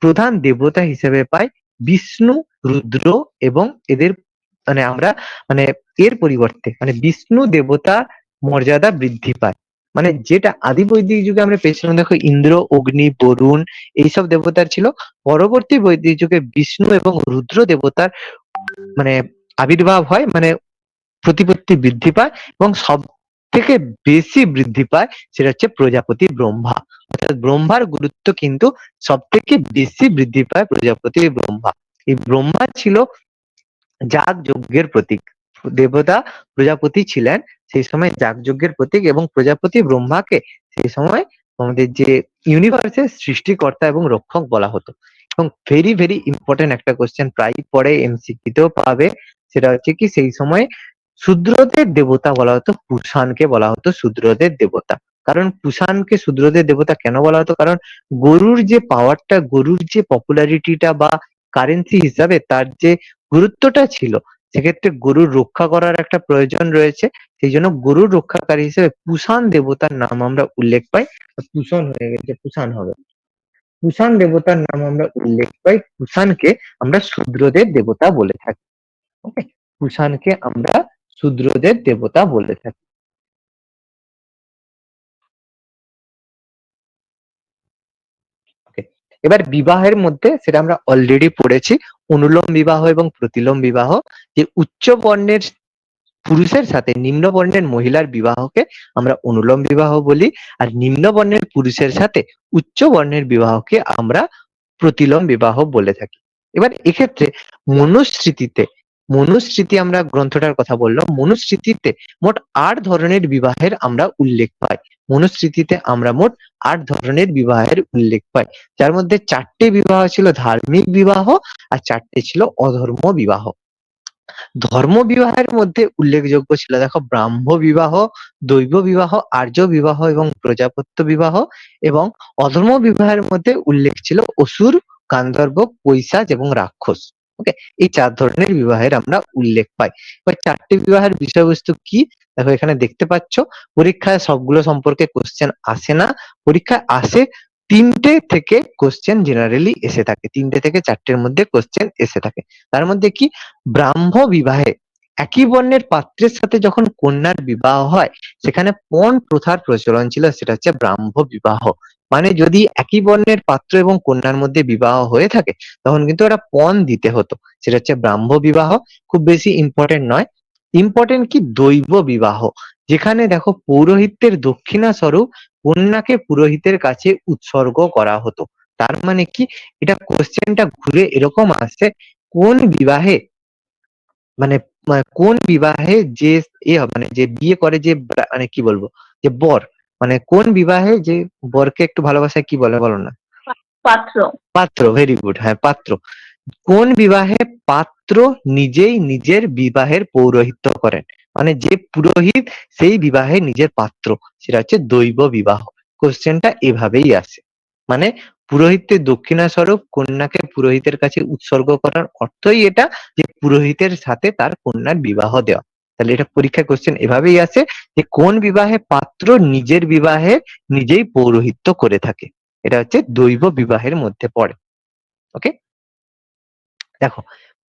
প্রধান দেবতা হিসেবে পাই বিষ্ণু, রুদ্র, এবং এদের আমরা মানে এর পরিবর্তে বিষ্ণু দেবতা মর্যাদা বৃদ্ধি পায়। মানে যেটা আদি বৈদিক যুগে আমরা পেয়েছিলাম, দেখো ইন্দ্র, অগ্নি, বরুণ এইসব দেবতার ছিল, পরবর্তী বৈদিক যুগে বিষ্ণু এবং রুদ্র দেবতার আবির্ভাব হয়, প্রতিপত্তি বৃদ্ধি পায়, এবং সব থেকে বেশি বৃদ্ধি পায় সেটা হচ্ছে প্রজাপতি ব্রহ্মা। অর্থাৎ ব্রহ্মার গুরুত্ব কিন্তু সব থেকে বেশি বৃদ্ধি পায় প্রজাপতি ব্রহ্মা। এই ব্রহ্মা ছিল যাগযজ্ঞের প্রতীক। দেবতা প্রজাপতি ছিলেন সেই সময় যাগযজ্ঞের প্রতীক, এবং প্রজাপতি ব্রহ্মাকে সেই সময় আমাদের যে ইউনিভার্সের সৃষ্টিকর্তা এবং রক্ষক বলা হতো। এবং ভেরি ভেরি ইম্পর্টেন্ট একটা কোশ্চেন প্রায় পরে এমসিকিউতেও পাবে, সেটা হচ্ছে কি সেই সময় শূদ্রদের দেবতা বলা হতো, কুষাণকে বলা হতো শূদ্রদের দেবতা। কারণ কুষাণকে শূদ্রদের দেবতা কেন বলা হতো? কারণ গরুর যে পাওয়ারটা, গরুর যে পপুলারিটিটা বা কারেন্সি হিসাবে তার যে গুরুত্বটা ছিল, সেক্ষেত্রে গরুর রক্ষা করার একটা প্রয়োজন রয়েছে। সেই জন্য গরুর রক্ষাকারী হিসেবে কুষাণ দেবতার নাম আমরা উল্লেখ পাই। কুষাণ হয়ে গেছে, কুষাণ হবে। কুষাণ দেবতার নাম আমরা উল্লেখ পাই। কুষাণকে আমরা শূদ্রদের দেবতা বলে থাকি। ওকে, কুষাণকে আমরা শূদ্রদের দেবতা বলে থাকি। ওকে, এবার বিবাহের মধ্যে সেটা আমরা অলরেডি পড়েছি, অনুলোম বিবাহ এবং প্রতিলোম বিবাহ। যে উচ্চ বর্ণের পুরুষের সাথে নিম্ন বর্ণের মহিলার বিবাহকে আমরা অনুলোম বিবাহ বলি, আর নিম্ন বর্ণের পুরুষের সাথে উচ্চ বর্ণের বিবাহকে আমরা প্রতিলোম বিবাহ বলে থাকি। এবার এক্ষেত্রে মনুস্মৃতিতে, মনুস্মৃতি আমরা গ্রন্থটার কথা বললাম, মনুস্মৃতিতে মোট 8 ধরনের বিবাহের আমরা উল্লেখ পাই। মনুস্মৃতিতে আমরা মোট 8 ধরনের বিবাহের উল্লেখ পাই, যার মধ্যে 4টে বিবাহ ছিল ধার্মিক বিবাহ, আর 4টে ছিল অধর্ম বিবাহ। ধর্ম বিবাহের মধ্যে উল্লেখযোগ্য ছিল দেখো ব্রাহ্ম বিবাহ, দৈব বিবাহ, আর্য বিবাহ এবং প্রজাপত্য বিবাহ। এবং অধর্ম বিবাহের মধ্যে উল্লেখ ছিল অসুর, গান্ধর্ব, পৈশাচ এবং রাক্ষস। ওকে, এই 4 ধরনের বিবাহের আমরা উল্লেখ পাই। এবার 4টে বিবাহের বিষয়বস্তু কি দেখো এখানে দেখতে পাচ্ছ। পরীক্ষায় সবগুলো সম্পর্কে কোশ্চেন আসে না, পরীক্ষায় আসে 3টে থেকে কোশ্চেন জেনারেলি এসে থাকে, 3টে থেকে 4টের মধ্যে কোশ্চেন এসে থাকে। তার মধ্যে কি, ব্রাহ্ম বিবাহে একই বর্ণের পাত্রের সাথে যখন কন্যার বিবাহ হয়, সেখানে পণ প্রথার প্রচলন ছিল, সেটা হচ্ছে ব্রাহ্ম বিবাহ। মানে যদি একই বর্ণের পাত্র এবং কন্যার মধ্যে বিবাহ হয়ে থাকে তখন কিন্তু একটা পণ দিতে হতো, সেটা হচ্ছে ব্রাহ্ম বিবাহ। খুব বেশি ইম্পর্টেন্ট নয়, ইম্পর্টেন্ট কি দৈব বিবাহ, যেখানে দেখো পৌরোহিত্যের দক্ষিণা স্বরূপ কন্যাকে পুরোহিতের কাছে উৎসর্গ করা হতো। তার মানে কি, এটা কোশ্চেনটা ঘুরে এরকম আসে, কোন বিবাহে মানে কোন বিবাহে যে মানে যে বিয়ে করে যে মানে কি বলবো, যে বর, মানে কোন বিবাহে যে বরকে একটু ভালোবাসায় কি বলে বলো না?
পাত্র।
পাত্র, ভেরি গুড, হ্যাঁ পাত্র। কোন বিবাহে পাত্র নিজেই নিজের বিবাহের পৌরোহিত্য করেন, মানে যে পুরোহিত সেই বিবাহে নিজের পাত্র, সেটা হচ্ছে দৈব বিবাহ। কোশ্চেনটা এভাবেই আসে, মানে পুরোহিতের দক্ষিণা স্বরূপ কন্যাকে পুরোহিতের কাছে উৎসর্গ করার অর্থই এটা যে পুরোহিতের সাথে তার কন্যার বিবাহ দেওয়া। তাহলে এটা পরীক্ষায় কোশ্চেন এভাবেই আসে যে কোন বিবাহে পাত্র নিজের বিবাহে নিজেই পৌরোহিত্য করে থাকে, এটা হচ্ছে দৈব বিবাহের মধ্যে পড়ে। ওকে, দেখো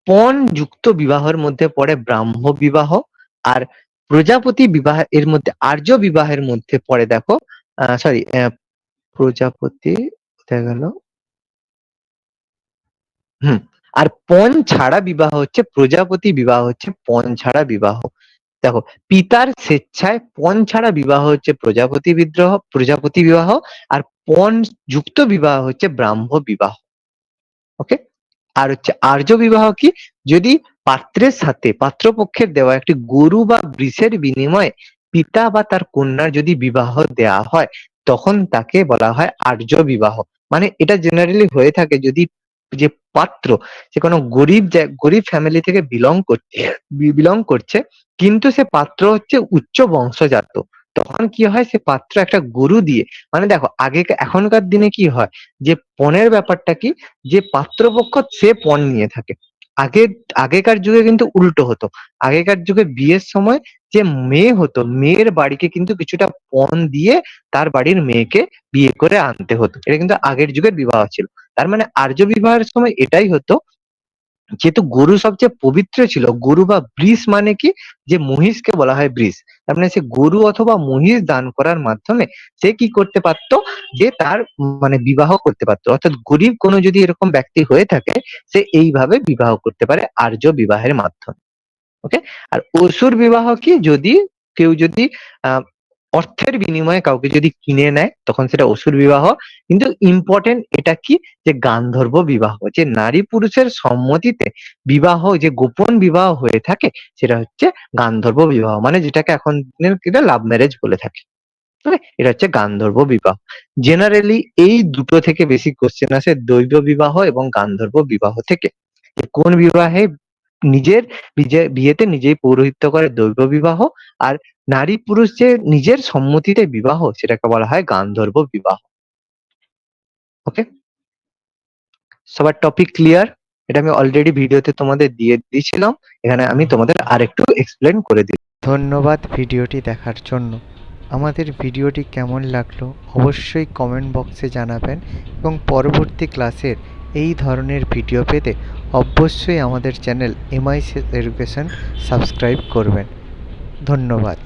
পণ যুক্ত বিবাহের মধ্যে পড়ে ব্রাহ্ম বিবাহ, আর প্রজাপতি বিবাহ এর মধ্যে, আর্য বিবাহের মধ্যে পড়ে দেখো সরি প্রজাপতি কোথায় গেল, হুম, আর পণ ছাড়া বিবাহ হচ্ছে প্রজাপতি বিবাহ, হচ্ছে পণ ছাড়া বিবাহ। দেখো পিতার স্বেচ্ছায় পণ ছাড়া বিবাহ হচ্ছে প্রজাপতি বিবাহ, আর পণ যুক্ত বিবাহ হচ্ছে ব্রাহ্ম বিবাহ। ওকে, আর হচ্ছে আর্য বিবাহ কি, যদি পাত্রের সাথে পাত্রপক্ষের দেওয়া একটি গরু বা বৃষের বিনিময়ে পিতা বা তার কন্যার যদি বিবাহ দেয়া হয় তখন তাকে বলা হয় আর্য বিবাহ। মানে এটা জেনারেলি হয়ে থাকে যদি যে পাত্র সে কোনো গরিব ফ্যামিলি থেকে বিলং করছে, কিন্তু সে পাত্র হচ্ছে উচ্চ বংশজাত, তখন কি হয়, সে পাত্র একটা গরু দিয়ে, মানে দেখো এখনকার দিনে কি হয় যে পণের ব্যাপারটা কি, যে পাত্রপক্ষ সে পণ নিয়ে থাকে। আগে আগেকার যুগে কিন্তু উল্টো হতো, আগেকার যুগে বিয়ের সময় যে মেয়ে হতো, মেয়ের বাড়িকে কিন্তু কিছুটা পণ দিয়ে তার বাড়ির মেয়েকে বিয়ে করে আনতে হতো, এটা কিন্তু আগের যুগের বিবাহ ছিল। তার মানে আর্য বিবাহের সময় এটাই হতো, যেহেতু গরু সবচেয়ে পবিত্র ছিল, গরু বা বৃষ মানে কি, যে মহিষকে বলা হয় বৃষ, তার মানে সে গরু অথবা মহিষ দান করার মাধ্যমে সে কি করতে পারতো, যে তার মানে বিবাহ করতে পারতো। অর্থাৎ গরিব কোনো যদি এরকম ব্যক্তি হয়ে থাকে সে এইভাবে বিবাহ করতে পারে আর্য বিবাহের মাধ্যমে। ওকে, আর অসুর বিবাহ কি, যদি কেউ যদি আহ অর্থের বিনিময়ে কাউকে যদি কিনে নেয় তখন সেটা অসুর বিবাহ। কিন্তু ইম্পর্টেন্ট এটা কি, যে গান্ধর্ব বিবাহ, যে নারী পুরুষের সম্মতিতে বিবাহ, যে গোপন বিবাহ হয়ে থাকে সেটা হচ্ছে গান্ধর্ব বিবাহ, মানে যেটাকে এখন লাভ ম্যারেজ বলে থাকে। এটা হচ্ছে গান্ধর্ব বিবাহ। জেনারেলি এই দুটো থেকে বেশি কোশ্চেন আসে, দৈব বিবাহ এবং গান্ধর্ব বিবাহ থেকে। যে কোন বিবাহে বিয়েতে নিজেই পৌরোহিত্য করে দৈব বিবাহ, আর নারী পুরুষ যে নিজের সম্মতিতে বিবাহ সেটাকে বলা হয় গান্ধর্ব বিবাহ। ওকে, সবার টপিক ক্লিয়ার? এটা আমি অলরেডি ভিডিওতে তোমাদের দিয়ে দিয়েছিলাম, এখানে আমি তোমাদের আরেকটু এক্সপ্লেন করে দিই।
ধন্যবাদ ভিডিওটি দেখার জন্য। আমাদের ভিডিওটি কেমন লাগলো অবশ্যই কমেন্ট বক্সে জানাবেন, এবং পরবর্তী ক্লাসের এই ধরনের ভিডিও পেতে অবশ্যই আমাদের চ্যানেল MICS এডুকেশন সাবস্ক্রাইব করবেন। ধন্যবাদ।